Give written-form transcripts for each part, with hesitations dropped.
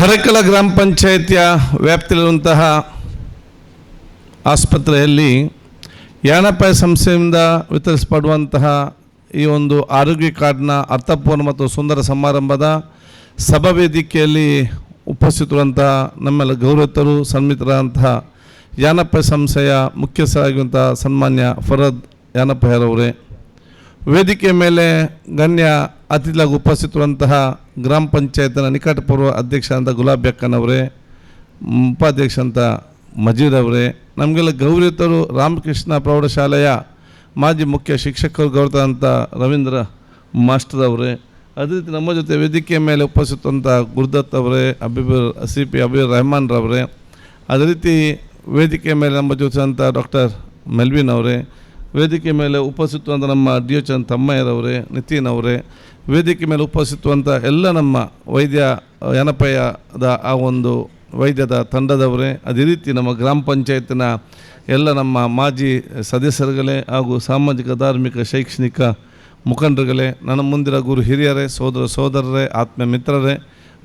ಹರಕಲ ಗ್ರಾಮ ಪಂಚಾಯಿತಿಯ ವ್ಯಾಪ್ತಿಯಲ್ಲಿರುವಂತಹ ಆಸ್ಪತ್ರೆಯಲ್ಲಿ ಯಾನಪಾಯ ಸಂಸ್ಥೆಯಿಂದ ವಿತರಿಸಲ್ಪಡುವಂತಹ ಈ ಒಂದು ಆರೋಗ್ಯ ಕಾರ್ಡ್ನ ಅರ್ಥಪೂರ್ಣ ಮತ್ತು ಸುಂದರ ಸಮಾರಂಭದ ಸಭಾ ವೇದಿಕೆಯಲ್ಲಿ ಉಪಸ್ಥಿತರುವಂತಹ ನಮ್ಮೆಲ್ಲ ಗೌರವಿತರು ಸನ್ಮಿತರಾದಂತಹ ಯಾನಪಾಯ ಸಂಸ್ಥೆಯ ಮುಖ್ಯಸ್ಥರಾಗಿರುವಂತಹ ಸನ್ಮಾನ್ಯ ಫರದ್ ಯಾನಪಾಯರವರೇ, ವೇದಿಕೆ ಮೇಲೆ ಗಣ್ಯ ಅತಿಥಿಯಾಗಿ ಉಪಸ್ಥಿತರುವಂತಹ ಗ್ರಾಮ ಪಂಚಾಯತ್ನ ನಿಕಟಪೂರ್ವ ಅಧ್ಯಕ್ಷ ಅಂತ ಗುಲಾಬಿ ಅಕ್ಕನವರೇ, ಉಪಾಧ್ಯಕ್ಷ ಅಂತ ಮಜೀದ್ ಅವರೇ, ನಮಗೆಲ್ಲ ಗೌರವಿತರು ರಾಮಕೃಷ್ಣ ಪ್ರೌಢಶಾಲೆಯ ಮಾಜಿ ಮುಖ್ಯ ಶಿಕ್ಷಕರು ಗೌರವಾಂತ ರವೀಂದ್ರ ಮಾಸ್ಟರ್ ಅವರೇ, ಅದೇ ರೀತಿ ನಮ್ಮ ಜೊತೆ ವೇದಿಕೆ ಮೇಲೆ ಉಪಸ್ಥಿತವಂಥ ಗುರುದತ್ ಅವರೇ, CP ಅಬೀರ್ ರೆಹಮಾನ್ ರವರೇ, ಅದೇ ರೀತಿ ವೇದಿಕೆ ಮೇಲೆ ನಮ್ಮ ಜೊತೆ ಅಂತ ಡಾಕ್ಟರ್ ಮೆಲ್ವಿನ್ ಅವರೇ, ವೇದಿಕೆ ಮೇಲೆ ಉಪಸ್ಥಿತವಂಥ ನಮ್ಮ DH ತಮ್ಮಯ್ಯರವರೇ, ನಿತಿನ್ ಅವರೇ, ವೇದಿಕೆ ಮೇಲೆ ಉಪಸ್ಥಿತವಂಥ ಎಲ್ಲ ನಮ್ಮ ವೈದ್ಯ ಯಾನಪಾಯದ ಆ ಒಂದು ವೈದ್ಯದ ತಂಡದವರೇ, ಅದೇ ರೀತಿ ನಮ್ಮ ಗ್ರಾಮ ಪಂಚಾಯತಿನ ಎಲ್ಲ ನಮ್ಮ ಮಾಜಿ ಸದಸ್ಯರುಗಳೇ ಹಾಗೂ ಸಾಮಾಜಿಕ ಧಾರ್ಮಿಕ ಶೈಕ್ಷಣಿಕ ಮುಖಂಡರುಗಳೇ, ನನ್ನ ಮುಂದಿನ ಗುರು ಹಿರಿಯರೇ, ಸೋದರರೇ, ಆತ್ಮೀಯ ಮಿತ್ರರೇ,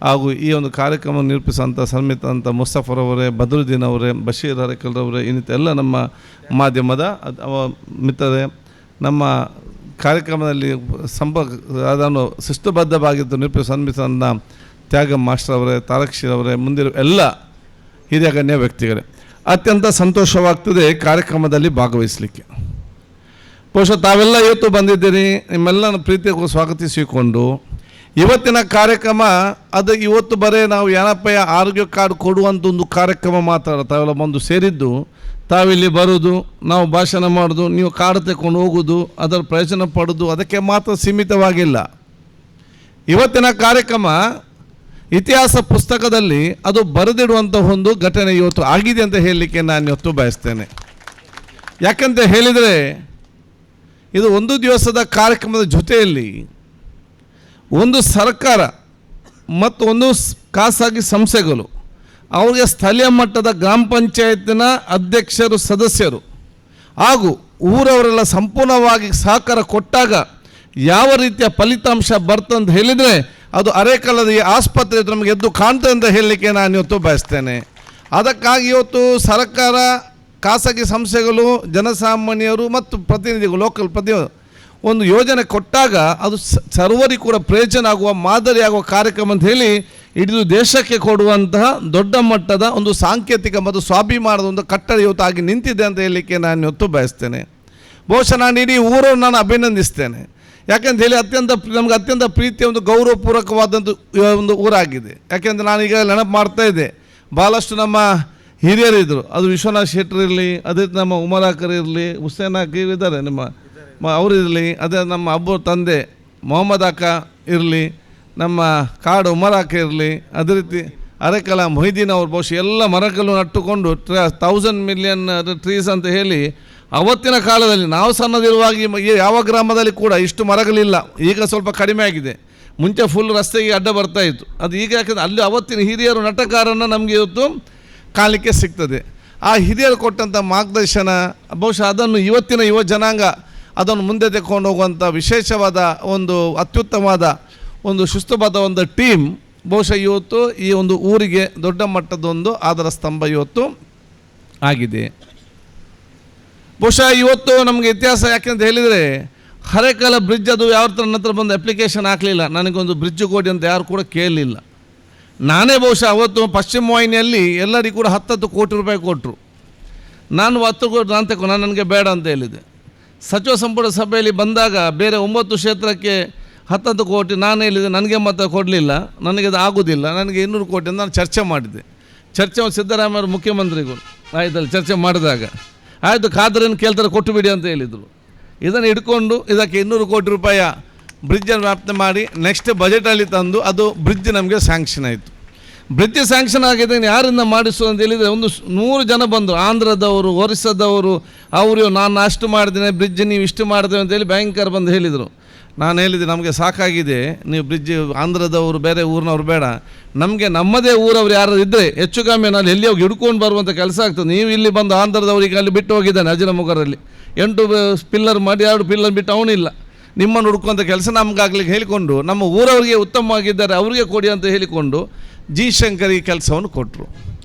ಹಾಗೂ ಈ ಒಂದು ಕಾರ್ಯಕ್ರಮ ನಿರೂಪಿಸುವಂಥ ಸನ್ಮಿತಂಥ ಮುಸ್ತಫರವರೇ, ಬದರುದ್ದೀನ್ ಅವರೇ, ಬಶೀರ್ ಹರಕಲ್ರವರೇ, ಇನ್ನಿತ ಎಲ್ಲ ನಮ್ಮ ಮಾಧ್ಯಮದ ಮಿತ್ರರೇ, ನಮ್ಮ ಕಾರ್ಯಕ್ರಮದಲ್ಲಿ ಅದನ್ನು ಶಿಸ್ತುಬದ್ಧವಾಗಿದ್ದು ನಿರೂಪಿಸುವ ಸನ್ಮಿತಂಥ ತ್ಯಾಗ ಮಾಸ್ಟರ್ ಅವರೇ, ತಾರಕ್ಷಿರವರೇ, ಮುಂದಿರುವ ಎಲ್ಲ ಹಿರಿಯ ಗಣ್ಯ ವ್ಯಕ್ತಿಗಳೇ, ಅತ್ಯಂತ ಸಂತೋಷವಾಗ್ತದೆ ಕಾರ್ಯಕ್ರಮದಲ್ಲಿ ಭಾಗವಹಿಸಲಿಕ್ಕೆ. ಬಹುಶಃ ತಾವೆಲ್ಲ ಇವತ್ತು ಬಂದಿದ್ದೀರಿ, ನಿಮ್ಮೆಲ್ಲ ಪ್ರೀತಿಗೂ ಸ್ವಾಗತಿಸಿಕೊಂಡು ಇವತ್ತಿನ ಕಾರ್ಯಕ್ರಮ ಅದು ಇವತ್ತು ಬರೇ ನಾವು ಯಾನಪಾಯ ಆರೋಗ್ಯ ಕಾರ್ಡ್ ಕೊಡುವಂಥ ಒಂದು ಕಾರ್ಯಕ್ರಮ ಮಾತ್ರ. ತಾವೆಲ್ಲ ಬಂದು ಸೇರಿದ್ದು, ತಾವಿಲ್ಲಿ ಬರೋದು, ನಾವು ಭಾಷಣ ಮಾಡೋದು, ನೀವು ಕಾರ್ಡ್ ತಗೊಂಡು ಹೋಗೋದು, ಅದರ ಪ್ರಯೋಜನ ಪಡೋದು, ಅದಕ್ಕೆ ಮಾತ್ರ ಸೀಮಿತವಾಗಿಲ್ಲ. ಇವತ್ತಿನ ಕಾರ್ಯಕ್ರಮ ಇತಿಹಾಸ ಪುಸ್ತಕದಲ್ಲಿ ಅದು ಬರೆದಿಡುವಂಥ ಒಂದು ಘಟನೆ ಇವತ್ತು ಆಗಿದೆ ಅಂತ ಹೇಳಲಿಕ್ಕೆ ನಾನು ಇವತ್ತು ಬಯಸ್ತೇನೆ. ಯಾಕಂತ ಹೇಳಿದರೆ ಇದು ಒಂದು ದಿವಸದ ಕಾರ್ಯಕ್ರಮದ ಜೊತೆಯಲ್ಲಿ ಒಂದು ಸರ್ಕಾರ ಮತ್ತು ಒಂದು ಖಾಸಗಿ ಸಂಸ್ಥೆಗಳು ಅವರಿಗೆ ಸ್ಥಳೀಯ ಮಟ್ಟದ ಗ್ರಾಮ ಪಂಚಾಯತಿನ ಅಧ್ಯಕ್ಷರು, ಸದಸ್ಯರು ಹಾಗೂ ಊರವರೆಲ್ಲ ಸಂಪೂರ್ಣವಾಗಿ ಸಹಕಾರ ಕೊಟ್ಟಾಗ ಯಾವ ರೀತಿಯ ಫಲಿತಾಂಶ ಬರ್ತಂತ ಹೇಳಿದರೆ ಅದು ಅರೇಕಲದ ಈ ಆಸ್ಪತ್ರೆ ನಮಗೆ ಎದ್ದು ಕಾಣ್ತದೆ ಅಂತ ಹೇಳಲಿಕ್ಕೆ ನಾನು ಇವತ್ತು ಬಯಸ್ತೇನೆ. ಅದಕ್ಕಾಗಿ ಇವತ್ತು ಸರ್ಕಾರ, ಖಾಸಗಿ ಸಂಸ್ಥೆಗಳು, ಜನಸಾಮಾನ್ಯರು ಮತ್ತು ಪ್ರತಿನಿಧಿಗಳು, ಲೋಕಲ್ ಪ್ರತಿನಿಧಿಗಳು ಒಂದು ಯೋಜನೆ ಕೊಟ್ಟಾಗ ಅದು ಸರ್ವರಿಗೂ ಕೂಡ ಪ್ರಯೋಜನ ಆಗುವ, ಮಾದರಿಯಾಗುವ ಕಾರ್ಯಕ್ರಮ ಅಂತ ಹೇಳಿ ಇಡೀ ದೇಶಕ್ಕೆ ಕೊಡುವಂತಹ ದೊಡ್ಡ ಮಟ್ಟದ ಒಂದು ಸಾಂಕೇತಿಕ ಮತ್ತು ಸ್ವಾಭಿಮಾನದ ಒಂದು ಕಟ್ಟಡ ಇವತ್ತು ಆಗಿ ನಿಂತಿದೆ ಅಂತ ಹೇಳಲಿಕ್ಕೆ ನಾನು ಇವತ್ತು ಬಯಸ್ತೇನೆ. ಬಹುಶಃ ನಾನು ಇಡೀ ಊರನ್ನು ನಾನು ಅಭಿನಂದಿಸ್ತೇನೆ. ಯಾಕೆಂತ ಹೇಳಿ ನಮಗೆ ಅತ್ಯಂತ ಪ್ರೀತಿಯ ಒಂದು ಗೌರವಪೂರ್ವಕವಾದಂಥ ಒಂದು ಊರಾಗಿದೆ. ಯಾಕೆಂದರೆ ನಾನೀಗ ನೆನಪು ಮಾಡ್ತಾಯಿದ್ದೆ, ಭಾಳಷ್ಟು ನಮ್ಮ ಹಿರಿಯರಿದ್ದರು, ಅದು ವಿಶ್ವನಾಥ್ ಶೆಟ್ಟರ್ ಇರಲಿ, ಅದೇ ನಮ್ಮ ಉಮರಾಕರ್ ಇರಲಿ, ಹುಸೇನ್ ಹಾಕಿ ಇದ್ದಾರೆ ನಿಮ್ಮ ಅವರಿರಲಿ, ಅದೇ ನಮ್ಮ ಅಬ್ಬರ ತಂದೆ ಮೊಹಮ್ಮದ್ ಅಕ್ಕ ಇರಲಿ, ನಮ್ಮ ಕಾಡು ಉಮರಾಕ ಇರಲಿ, ಅದೇ ರೀತಿ ಅರೆಕಲ ಮೊಹಿದ್ದೀನ್ ಅವರು, ಬಹುಶಃ ಎಲ್ಲ ಮರಗಳು ನಟ್ಟುಕೊಂಡು 1000 ಮಿಲಿಯನ್ ಟ್ರೀಸ್ ಅಂತ ಹೇಳಿ ಅವತ್ತಿನ ಕಾಲದಲ್ಲಿ ನಾವು ಸಣ್ಣದಿರುವಾಗ ಯಾವ ಗ್ರಾಮದಲ್ಲಿ ಕೂಡ ಇಷ್ಟು ಮರಗಳಿಲ್ಲ. ಈಗ ಸ್ವಲ್ಪ ಕಡಿಮೆ ಆಗಿದೆ. ಮುಂಚೆ ಫುಲ್ ರಸ್ತೆಗೆ ಅಡ್ಡ ಬರ್ತಾಯಿತ್ತು. ಅದು ಈಗ ಯಾಕಂದರೆ ಅಲ್ಲಿ ಅವತ್ತಿನ ಹಿರಿಯರು ನಟಕಾರನ್ನು ನಮಗೆ ಇವತ್ತು ಕಾಣಲಿಕ್ಕೆ ಸಿಗ್ತದೆ. ಆ ಹಿರಿಯರು ಕೊಟ್ಟಂಥ ಮಾರ್ಗದರ್ಶನ ಬಹುಶಃ ಅದನ್ನು ಇವತ್ತಿನ ಯುವ ಜನಾಂಗ ಅದನ್ನು ಮುಂದೆ ತೆಕ್ಕೊಂಡು ಹೋಗುವಂಥ ವಿಶೇಷವಾದ ಒಂದು ಅತ್ಯುತ್ತಮವಾದ ಒಂದು ಶಿಸ್ತುಬದ್ಧ ಒಂದು ಟೀಮ್ ಬಹುಶಃ ಇವತ್ತು ಈ ಒಂದು ಊರಿಗೆ ದೊಡ್ಡ ಮಟ್ಟದೊಂದು ಆಧಾರ ಸ್ತಂಭ ಇವತ್ತು ಆಗಿದೆ. ಬಹುಶಃ ಇವತ್ತು ನಮಗೆ ಇತಿಹಾಸ ಯಾಕೆಂತ ಹೇಳಿದರೆ ಹರೇಕಲ ಬ್ರಿಡ್ಜ್ ಅದು ಯಾವ ನನ್ನ ಹತ್ರ ಬಂದು ಅಪ್ಲಿಕೇಶನ್ ಹಾಕಲಿಲ್ಲ, ನನಗೊಂದು ಬ್ರಿಡ್ಜ್ ಕೊಡಿ ಅಂತ ಯಾರು ಕೂಡ ಕೇಳಲಿಲ್ಲ. ನಾನೇ ಬಹುಶಃ ಅವತ್ತು ಪಶ್ಚಿಮ ವಾಹಿನಿಯಲ್ಲಿ ಎಲ್ಲರಿಗೂ ಕೂಡ 10 ಕೋಟಿ ರೂಪಾಯಿ ಕೊಟ್ಟರು. ನಾನು 10 ಕೋಟಿ ನಾನು ತಗೊಂಡು ನನಗೆ ಬೇಡ ಅಂತ ಹೇಳಿದೆ. ಸಚಿವ ಸಂಪುಟ ಸಭೆಯಲ್ಲಿ ಬಂದಾಗ ಬೇರೆ 9 ಕ್ಷೇತ್ರಕ್ಕೆ 10 ಕೋಟಿ ನಾನು ಹೇಳಿದೆ, ನನಗೆ ಮತ ಕೊಡಲಿಲ್ಲ, ನನಗೆ ಅದು ಆಗೋದಿಲ್ಲ, ನನಗೆ 200 ಕೋಟಿ ಅಂತ ನಾನು ಚರ್ಚೆ ಮಾಡಿದೆ. ಚರ್ಚೆ ಸಿದ್ದರಾಮಯ್ಯವರು ಮುಖ್ಯಮಂತ್ರಿಗಳು ಆಯ್ತಲ್ಲ, ಚರ್ಚೆ ಮಾಡಿದಾಗ ಆಯಿತು ಖಾದ್ರೇನು ಕೇಳ್ತಾರೆ ಕೊಟ್ಟು ಬಿಡಿ ಅಂತ ಹೇಳಿದರು. ಇದನ್ನು ಹಿಡ್ಕೊಂಡು ಇದಕ್ಕೆ 200 ಕೋಟಿ ರೂಪಾಯಿ ಬ್ರಿಡ್ಜನ್ನು ವ್ಯಾಪ್ತಿ ಮಾಡಿ ನೆಕ್ಸ್ಟ್ ಬಜೆಟಲ್ಲಿ ತಂದು ಅದು ಬ್ರಿಡ್ಜ್ ನಮಗೆ ಸ್ಯಾಂಕ್ಷನ್ ಆಯಿತು. ಬ್ರಿಡ್ಜ್ ಸ್ಯಾಂಕ್ಷನ್ ಆಗಿದೆ, ಯಾರಿಂದ ಮಾಡಿಸು ಅಂತ ಹೇಳಿದರೆ 100 ಜನ ಬಂದರು, ಆಂಧ್ರದವರು, ಒರಿಸ್ಸಾದವರು, ಅವರು ನಾನು ಅಷ್ಟು ಮಾಡಿದ್ದೇನೆ ಬ್ರಿಡ್ಜ್, ನೀವು ಇಷ್ಟು ಮಾಡಿದ್ದೇವೆ ಅಂತೇಳಿ ಭಯಂಕರ ಬಂದು ಹೇಳಿದರು. ನಾನು ಹೇಳಿದೆ, ನಮಗೆ ಸಾಕಾಗಿದೆ, ನೀವು ಬ್ರಿಡ್ಜ್ ಆಂಧ್ರದವರು ಬೇರೆ ಊರಿನವ್ರು ಬೇಡ, ನಮಗೆ ನಮ್ಮದೇ ಊರವ್ರು ಯಾರು ಇದ್ದರೆ ಹೆಚ್ಚು ಕಮ್ಮಿ ನಾನು ಎಲ್ಲಿ ಹೋಗಿ ಹಿಡ್ಕೊಂಡು ಬರುವಂಥ ಕೆಲಸ ಆಗ್ತದೆ. ನೀವು ಇಲ್ಲಿ ಬಂದು ಆಂಧ್ರದವ್ರಿಗೆ ಅಲ್ಲಿ ಬಿಟ್ಟು ಹೋಗಿದ್ದಾನೆ ಅಜಿನಮುಖರಲ್ಲಿ 8 ಪಿಲ್ಲರ್ ಮಾಡಿ 2 ಪಿಲ್ಲರ್ ಬಿಟ್ಟು ಅವನಿಲ್ಲ, ನಿಮ್ಮನ್ನು ಹುಡ್ಕೊಂಥ ಕೆಲಸ ನಮಗಾಗ್ಲಿಕ್ಕೆ ಹೇಳಿಕೊಂಡು ನಮ್ಮ ಊರವರಿಗೆ ಉತ್ತಮವಾಗಿದ್ದಾರೆ ಅವರಿಗೆ ಕೊಡಿ ಅಂತ ಹೇಳಿಕೊಂಡು ಜಿ ಶಂಕರ್ ಈ ಕೆಲಸವನ್ನು ಕೊಟ್ಟರು.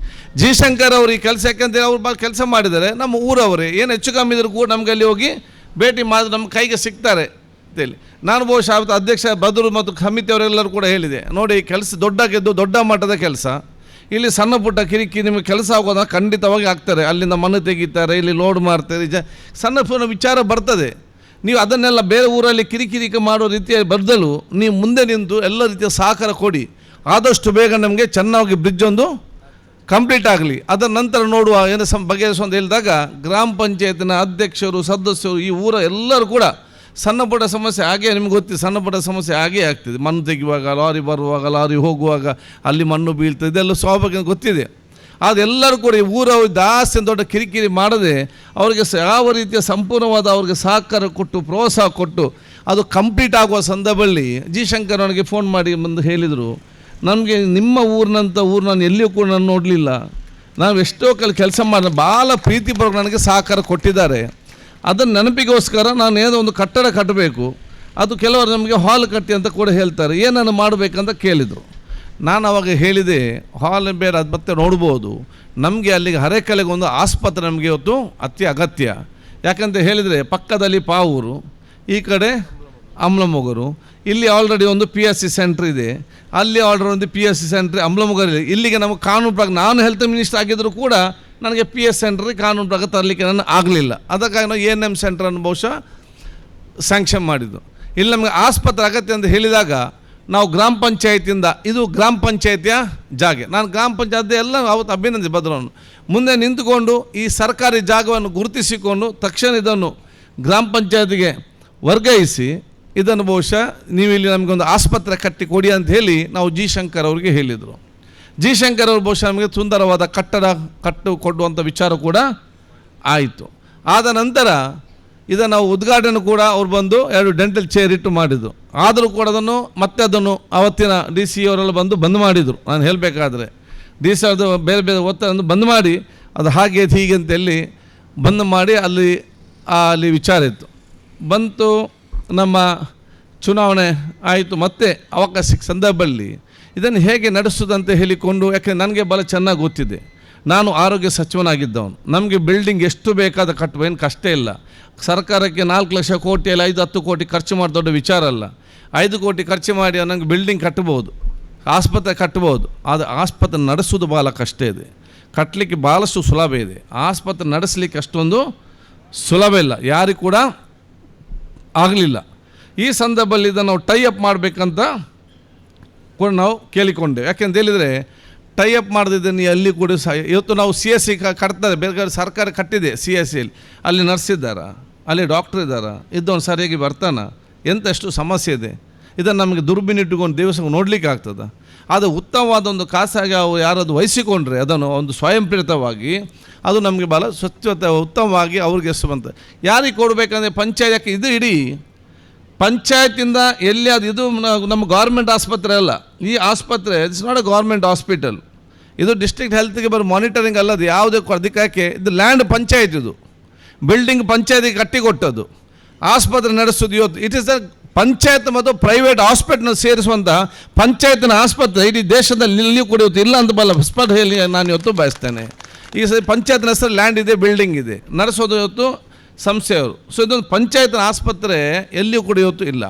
ಜಿ ಶಂಕರ್ ಅವರು ಈ ಕೆಲಸ ಯಾಕಂತೇಳಿ ಅವ್ರು ಭಾಳ ಕೆಲಸ ಮಾಡಿದ್ದಾರೆ. ನಮ್ಮ ಊರವರೇ ಏನು ಹೆಚ್ಚು ಕಮ್ಮಿ ಇದ್ರೂ ಕೂಡ ನಮಗೆ ಅಲ್ಲಿ ಹೋಗಿ ಭೇಟಿ ಮಾಡಿ ನಮ್ಮ ಕೈಗೆ ಸಿಗ್ತಾರೆ ಅಂತೇಳಿ. ನಾನು ಬಹುಶಃ ಅಧ್ಯಕ್ಷ ಬದ್ರು ಮತ್ತು ಸಮಿತಿಯವರೆಲ್ಲರೂ ಕೂಡ ಹೇಳಿದೆ, ನೋಡಿ ಈ ಕೆಲಸ ದೊಡ್ಡ ಮಟ್ಟದ ಕೆಲಸ, ಇಲ್ಲಿ ಸಣ್ಣ ಪುಟ್ಟ ಕಿರಿಕಿ ನಿಮಗೆ ಕೆಲಸ ಆಗೋದ ಖಂಡಿತವಾಗಿ ಆಗ್ತಾರೆ. ಅಲ್ಲಿಂದ ಮಣ್ಣು ತೆಗಿತಾರೆ, ಇಲ್ಲಿ ಲೋಡ್ ಮಾಡ್ತಾರೆ, ಸಣ್ಣ ಪುಟ್ಟ ವಿಚಾರ ಬರ್ತದೆ. ನೀವು ಅದನ್ನೆಲ್ಲ ಬೇರೆ ಊರಲ್ಲಿ ಕಿರಿಕಿರಿಕೆ ಮಾಡೋ ರೀತಿಯ ಬದಲು ನೀವು ಮುಂದೆ ನಿಂತು ಎಲ್ಲ ರೀತಿಯ ಸಹಕಾರ ಕೊಡಿ. ಆದಷ್ಟು ಬೇಗ ನಮಗೆ ಚೆನ್ನಾಗಿ ಬ್ರಿಡ್ಜ್ ಒಂದು ಕಂಪ್ಲೀಟ್ ಆಗಲಿ, ಅದರ ನಂತರ ನೋಡುವ ಏನು ಬಗೆಹರಿಸುವ ಅಂತ ಹೇಳಿದಾಗ ಗ್ರಾಮ ಪಂಚಾಯತಿನ ಅಧ್ಯಕ್ಷರು, ಸದಸ್ಯರು, ಈ ಊರ ಎಲ್ಲರೂ ಕೂಡ ಸಣ್ಣ ಪುಟ್ಟ ಸಮಸ್ಯೆ ಹಾಗೇ ನಿಮ್ಗೆ ಗೊತ್ತಿ, ಸಣ್ಣ ಪುಟ್ಟ ಸಮಸ್ಯೆ ಹಾಗೇ ಆಗ್ತದೆ. ಮಣ್ಣು ತೆಗೆಯುವಾಗ, ಲಾರಿ ಬರುವಾಗ, ಲಾರಿ ಹೋಗುವಾಗ ಅಲ್ಲಿ ಮಣ್ಣು ಬೀಳ್ತದೆ, ಇದೆಲ್ಲ ಸ್ವಾಭಾವಿಕ ಗೊತ್ತಿದೆ. ಅದೆಲ್ಲರೂ ಕೂಡ ಈ ಊರವರು ಜಾಸ್ತಿ ದೊಡ್ಡ ಕಿರಿಕಿರಿ ಮಾಡದೆ ಅವರಿಗೆ ಯಾವ ರೀತಿಯ ಸಂಪೂರ್ಣವಾದ ಅವ್ರಿಗೆ ಸಹಕಾರ ಕೊಟ್ಟು ಪ್ರೋತ್ಸಾಹ ಕೊಟ್ಟು ಅದು ಕಂಪ್ಲೀಟ್ ಆಗುವ ಸಂದರ್ಭದಲ್ಲಿ ಜಿ ಶಂಕರ್ ಅವನಿಗೆ ಫೋನ್ ಮಾಡಿ ಬಂದು ಹೇಳಿದರು, ನಮಗೆ ನಿಮ್ಮ ಊರಿನಂಥ ಊರು ನಾನು ಎಲ್ಲಿಯೂ ಕೂಡ ನಾನು ನೋಡಲಿಲ್ಲ, ನಾವು ಎಷ್ಟೋ ಕೆಲಸ ಮಾಡಿ ಭಾಳ ಪ್ರೀತಿಪೂರ್ವಕ ನನಗೆ ಸಹಕಾರ ಕೊಟ್ಟಿದ್ದಾರೆ, ಅದನ್ನು ನೆನಪಿಗೋಸ್ಕರ ನಾನು ಏನೋ ಒಂದು ಕಟ್ಟಡ ಕಟ್ಟಬೇಕು, ಅದು ಕೆಲವರು ನಮಗೆ ಹಾಲ್ ಕಟ್ಟಿ ಅಂತ ಕೂಡ ಹೇಳ್ತಾರೆ, ಏನನ್ನು ಮಾಡಬೇಕಂತ ಕೇಳಿದರು. ನಾನು ಅವಾಗ ಹೇಳಿದೆ, ಹಾಲ್ ಬೇರೆ ಅದು ಮತ್ತೆ ನೋಡ್ಬೋದು, ನಮಗೆ ಅಲ್ಲಿಗೆ ಹರೇಕಲೆಗೆ ಒಂದು ಆಸ್ಪತ್ರೆ ನಮಗೆ ಇವತ್ತು ಅತಿ ಅಗತ್ಯ. ಯಾಕಂತ ಹೇಳಿದರೆ ಪಕ್ಕದಲ್ಲಿ ಪಾವೂರು, ಈ ಕಡೆ ಅಮ್ಲಮೊಗರು, ಇಲ್ಲಿ ಆಲ್ರೆಡಿ ಒಂದು PSC ಸೆಂಟ್ರ್ ಇದೆ, ಅಲ್ಲಿ ಆಲ್ರೆಡಿ ಒಂದು PSC ಸೆಂಟ್ರ್ ಅಮ್ಲಮೊಗರಲ್ಲಿ. ಇಲ್ಲಿಗೆ ನಮಗೆ ಕಾನೂನು ಪ್ರಕಾರ ನಾನು ಹೆಲ್ತ್ ಮಿನಿಸ್ಟರ್ ಆಗಿದ್ದರೂ ಕೂಡ ನನಗೆ PS ಸೆಂಟ್ರಿಗೆ ಕಾನೂನು ಪ್ರಕಾರ ತರಲಿಕ್ಕೆ ನಾನು ಆಗಲಿಲ್ಲ. ಅದಕ್ಕಾಗಿ ನಾವು ANM ಸೆಂಟ್ರನ್ನು ಬಹುಶಃ ಸ್ಯಾಂಕ್ಷನ್ ಮಾಡಿದ್ದು. ಇಲ್ಲಿ ನಮಗೆ ಆಸ್ಪತ್ರೆ ಅಗತ್ಯ ಅಂತ ಹೇಳಿದಾಗ ನಾವು ಗ್ರಾಮ ಪಂಚಾಯತಿಯಿಂದ, ಇದು ಗ್ರಾಮ ಪಂಚಾಯತಿಯ ಜಾಗ, ನಾನು ಗ್ರಾಮ ಪಂಚಾಯತಿ ಎಲ್ಲ ಅವತ್ತು ಅಭಿನಂದಿಸಿ ಬದ್ರವನ್ನು ಮುಂದೆ ನಿಂತುಕೊಂಡು ಈ ಸರ್ಕಾರಿ ಜಾಗವನ್ನು ಗುರುತಿಸಿಕೊಂಡು ತಕ್ಷಣ ಇದನ್ನು ಗ್ರಾಮ ಪಂಚಾಯತಿಗೆ ವರ್ಗಾಯಿಸಿ ಇದನ್ನು ಬಹುಶಃ ನೀವು ಇಲ್ಲಿ ನಮಗೊಂದು ಆಸ್ಪತ್ರೆ ಕಟ್ಟಿ ಕೊಡಿ ಅಂತ ಹೇಳಿ ನಾವು ಜಿ ಶಂಕರ್ ಅವರಿಗೆ ಹೇಳಿದರು. ಜಿ ಶಂಕರ್ ಅವರು ಬಹುಶಃ ನಮಗೆ ಸುಂದರವಾದ ಕಟ್ಟಡ ಕೊಡುವಂಥ ವಿಚಾರ ಕೂಡ ಆಯಿತು. ಆದ ನಂತರ ಇದನ್ನು ನಾವು ಉದ್ಘಾಟನೆ ಕೂಡ ಅವ್ರು ಬಂದು 2 ಡೆಂಟಲ್ ಚೇರ್ ಇಟ್ಟು ಮಾಡಿದರು. ಆದರೂ ಕೂಡ ಅದನ್ನು ಅವತ್ತಿನ DC ಅವರೆಲ್ಲ ಬಂದ್ ಮಾಡಿದರು. ನಾನು ಹೇಳಬೇಕಾದ್ರೆ DC ಅದು ಬೇರೆ ಬೇರೆ ಒತ್ತಡ ಬಂದ್ ಮಾಡಿ ಅದು ಹಾಗೆ ಹೀಗೆ ಅಂತೇಳಿ ಬಂದ್ ಮಾಡಿ ಅಲ್ಲಿ ವಿಚಾರ ಇತ್ತು. ಬಂತು, ನಮ್ಮ ಚುನಾವಣೆ ಆಯಿತು, ಮತ್ತೆ ಅವಕಾಶ ಸಿಕ್ಕ ಸಂದರ್ಭದಲ್ಲಿ ಇದನ್ನು ಹೇಗೆ ನಡೆಸೋದಂತ ಹೇಳಿಕೊಂಡು, ಯಾಕೆಂದರೆ ನನಗೆ ಭಾಳ ಚೆನ್ನಾಗಿ ಗೊತ್ತಿದೆ, ನಾನು ಆರೋಗ್ಯ ಸಚಿವನಾಗಿದ್ದವನು, ನಮಗೆ ಬಿಲ್ಡಿಂಗ್ ಎಷ್ಟು ಬೇಕಾದ ಕಟ್ಟುವ ಏನು ಕಷ್ಟ ಇಲ್ಲ. ಸರ್ಕಾರಕ್ಕೆ 4 ಲಕ್ಷ ಕೋಟಿಯಲ್ಲಿ 5-10 ಕೋಟಿ ಖರ್ಚು ಮಾಡಿ ದೊಡ್ಡ ವಿಚಾರ ಅಲ್ಲ. 5 ಕೋಟಿ ಖರ್ಚು ಮಾಡಿ ನನಗೆ ಬಿಲ್ಡಿಂಗ್ ಕಟ್ಬೋದು, ಆಸ್ಪತ್ರೆ ಕಟ್ಬೋದು. ಆದರೆ ಆಸ್ಪತ್ರೆ ನಡೆಸೋದು ಭಾಳ ಕಷ್ಟ ಇದೆ, ಕಟ್ಟಲಿಕ್ಕೆ ಭಾಳಷ್ಟು ಸುಲಭ ಇದೆ, ಆಸ್ಪತ್ರೆ ನಡೆಸಲಿಕ್ಕೆ ಅಷ್ಟೊಂದು ಸುಲಭ ಇಲ್ಲ, ಯಾರಿಗೂ ಕೂಡ ಆಗಲಿಲ್ಲ. ಈ ಸಂದರ್ಭದಲ್ಲಿ ಇದನ್ನು ನಾವು ಟೈ ಅಪ್ ಮಾಡಬೇಕಂತ ಕೂಡ ನಾವು ಕೇಳಿಕೊಂಡೆವು. ಯಾಕೆಂತ ಹೇಳಿದರೆ ಟೈ ಅಪ್ ಮಾಡದಿದ್ದೀನಿ ಅಲ್ಲಿ ಕೂಡ ಇವತ್ತು ನಾವು CSC ಕಟ್ತಾರೆ, ಬೇರೆ ಸರ್ಕಾರ ಕಟ್ಟಿದೆ CSCಯಲ್ಲಿ, ಅಲ್ಲಿ ನರ್ಸ್ ಇದ್ದಾರಾ, ಅಲ್ಲಿ ಡಾಕ್ಟ್ರ್ ಇದ್ದಾರಾ, ಇದ್ದವನು ಸರಿಯಾಗಿ ಬರ್ತಾನ, ಎಂಥಷ್ಟು ಸಮಸ್ಯೆ ಇದೆ. ಇದನ್ನು ನಮಗೆ ದುರ್ಬಿನಿಟ್ಟುಕೊಂಡು ದಿವಸ ನೋಡಲಿಕ್ಕೆ ಆಗ್ತದೆ. ಅದು ಉತ್ತಮವಾದ ಒಂದು ಖಾಸಗಿ ಯಾರಾದ್ರು ವಹಿಸಿಕೊಂಡ್ರೆ ಅದನ್ನು ಒಂದು ಸ್ವಯಂ ಪ್ರೇರಿತವಾಗಿ ಅದು ನಮಗೆ ಭಾಳ ಸ್ವಚ್ಛತೆ ಉತ್ತಮವಾಗಿ ಅವ್ರಿಗೆ ಎಷ್ಟು ಬಂತ ಯಾರಿಗೆ ಕೊಡಬೇಕಂದ್ರೆ ಪಂಚಾಯತ್, ಇದು ಇಡೀ ಪಂಚಾಯತಿಂದ ಎಲ್ಲಿ ಅದು ಇದು ನಮ್ಮ ಗೌರ್ಮೆಂಟ್ ಆಸ್ಪತ್ರೆ ಅಲ್ಲ. ಈ ಆಸ್ಪತ್ರೆ it's not A government hospital, ಇದು ಡಿಸ್ಟ್ರಿಕ್ಟ್ ಹೆಲ್ತ್ಗೆ ಬರೋ ಮಾನಿಟರಿಂಗ್ ಅಲ್ಲದು ಯಾವುದೇ ಅದಕ್ಕೆ ಇದು ಲ್ಯಾಂಡ್ ಪಂಚಾಯತ್, ಇದು ಬಿಲ್ಡಿಂಗ್ ಪಂಚಾಯತಿಗೆ ಕಟ್ಟಿಕೊಟ್ಟದ್ದು, ಆಸ್ಪತ್ರೆ ನಡೆಸೋದು ಇವತ್ತು ಇಟ್ ಇಸ್ ದ ಪಂಚಾಯತ್ ಮತ್ತು ಪ್ರೈವೇಟ್ ಹಾಸ್ಪಿಟಲ್ ಸೇರಿಸುವಂಥ ಪಂಚಾಯತಿನ ಆಸ್ಪತ್ರೆ ಇಡೀ ದೇಶದಲ್ಲಿ ಇಲ್ಲಿ ಕೂಡ ಇವತ್ತು ಇಲ್ಲ ಅಂತ ಬಲ್ಲ ಸ್ಪಷ್ಟ ಹೇಳಿ ನಾನು ಇವತ್ತು ಬಯಸ್ತೇನೆ. ಈಗ ಪಂಚಾಯತ್ನ ಹೆಸರು ಲ್ಯಾಂಡ್ ಇದೆ, ಬಿಲ್ಡಿಂಗ್ ಇದೆ, ನಡೆಸೋದು ಇವತ್ತು ಸಂಸ್ಥೆಯವರು. ಸೊ ಇದೊಂದು ಪಂಚಾಯತ್ನ ಆಸ್ಪತ್ರೆ ಎಲ್ಲಿಯೂ ಕೂಡ ಇವತ್ತು ಇಲ್ಲ.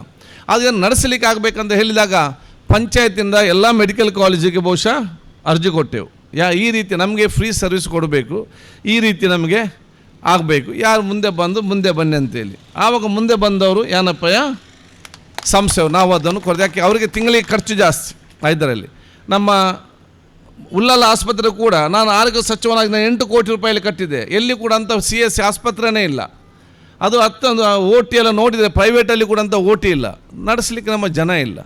ಅದನ್ನು ನಡೆಸಲಿಕ್ಕೆ ಆಗಬೇಕಂತ ಹೇಳಿದಾಗ ಪಂಚಾಯತಿಂದ ಎಲ್ಲ ಮೆಡಿಕಲ್ ಕಾಲೇಜಿಗೆ ಬಹುಶಃ ಅರ್ಜಿ ಕೊಟ್ಟೆವು. ಈ ರೀತಿ ನಮಗೆ ಫ್ರೀ ಸರ್ವಿಸ್ ಕೊಡಬೇಕು, ಈ ರೀತಿ ನಮಗೆ ಆಗಬೇಕು, ಯಾರು ಮುಂದೆ ಬನ್ನಿ ಅಂತೇಳಿ. ಆವಾಗ ಮುಂದೆ ಬಂದವರು ಏನಪ್ಪಯ್ಯ ಸಂಸ್ಥೆಯವರು, ನಾವು ಅದನ್ನು ಕೊಡ್ತೀವಿ. ಯಾಕೆ ಅವರಿಗೆ ತಿಂಗಳಿಗೆ ಖರ್ಚು ಜಾಸ್ತಿ. ಇದರಲ್ಲಿ ನಮ್ಮ ಉಳ್ಳಾಲ ಆಸ್ಪತ್ರೆ ಕೂಡ ನಾನು ಆರೋಗ್ಯ ಸಚಿವನಾಗಿ 8 ಕೋಟಿ ರೂಪಾಯಲ್ಲಿ ಕಟ್ಟಿದೆ, ಎಲ್ಲಿ ಕೂಡ ಅಂಥ CSC ಆಸ್ಪತ್ರೆನೇ ಇಲ್ಲ. ಅದು OT ಎಲ್ಲ ನೋಡಿದರೆ ಪ್ರೈವೇಟಲ್ಲಿ ಕೂಡ ಅಂಥ OT ಇಲ್ಲ, ನಡೆಸಲಿಕ್ಕೆ ನಮ್ಮ ಜನ ಇಲ್ಲ.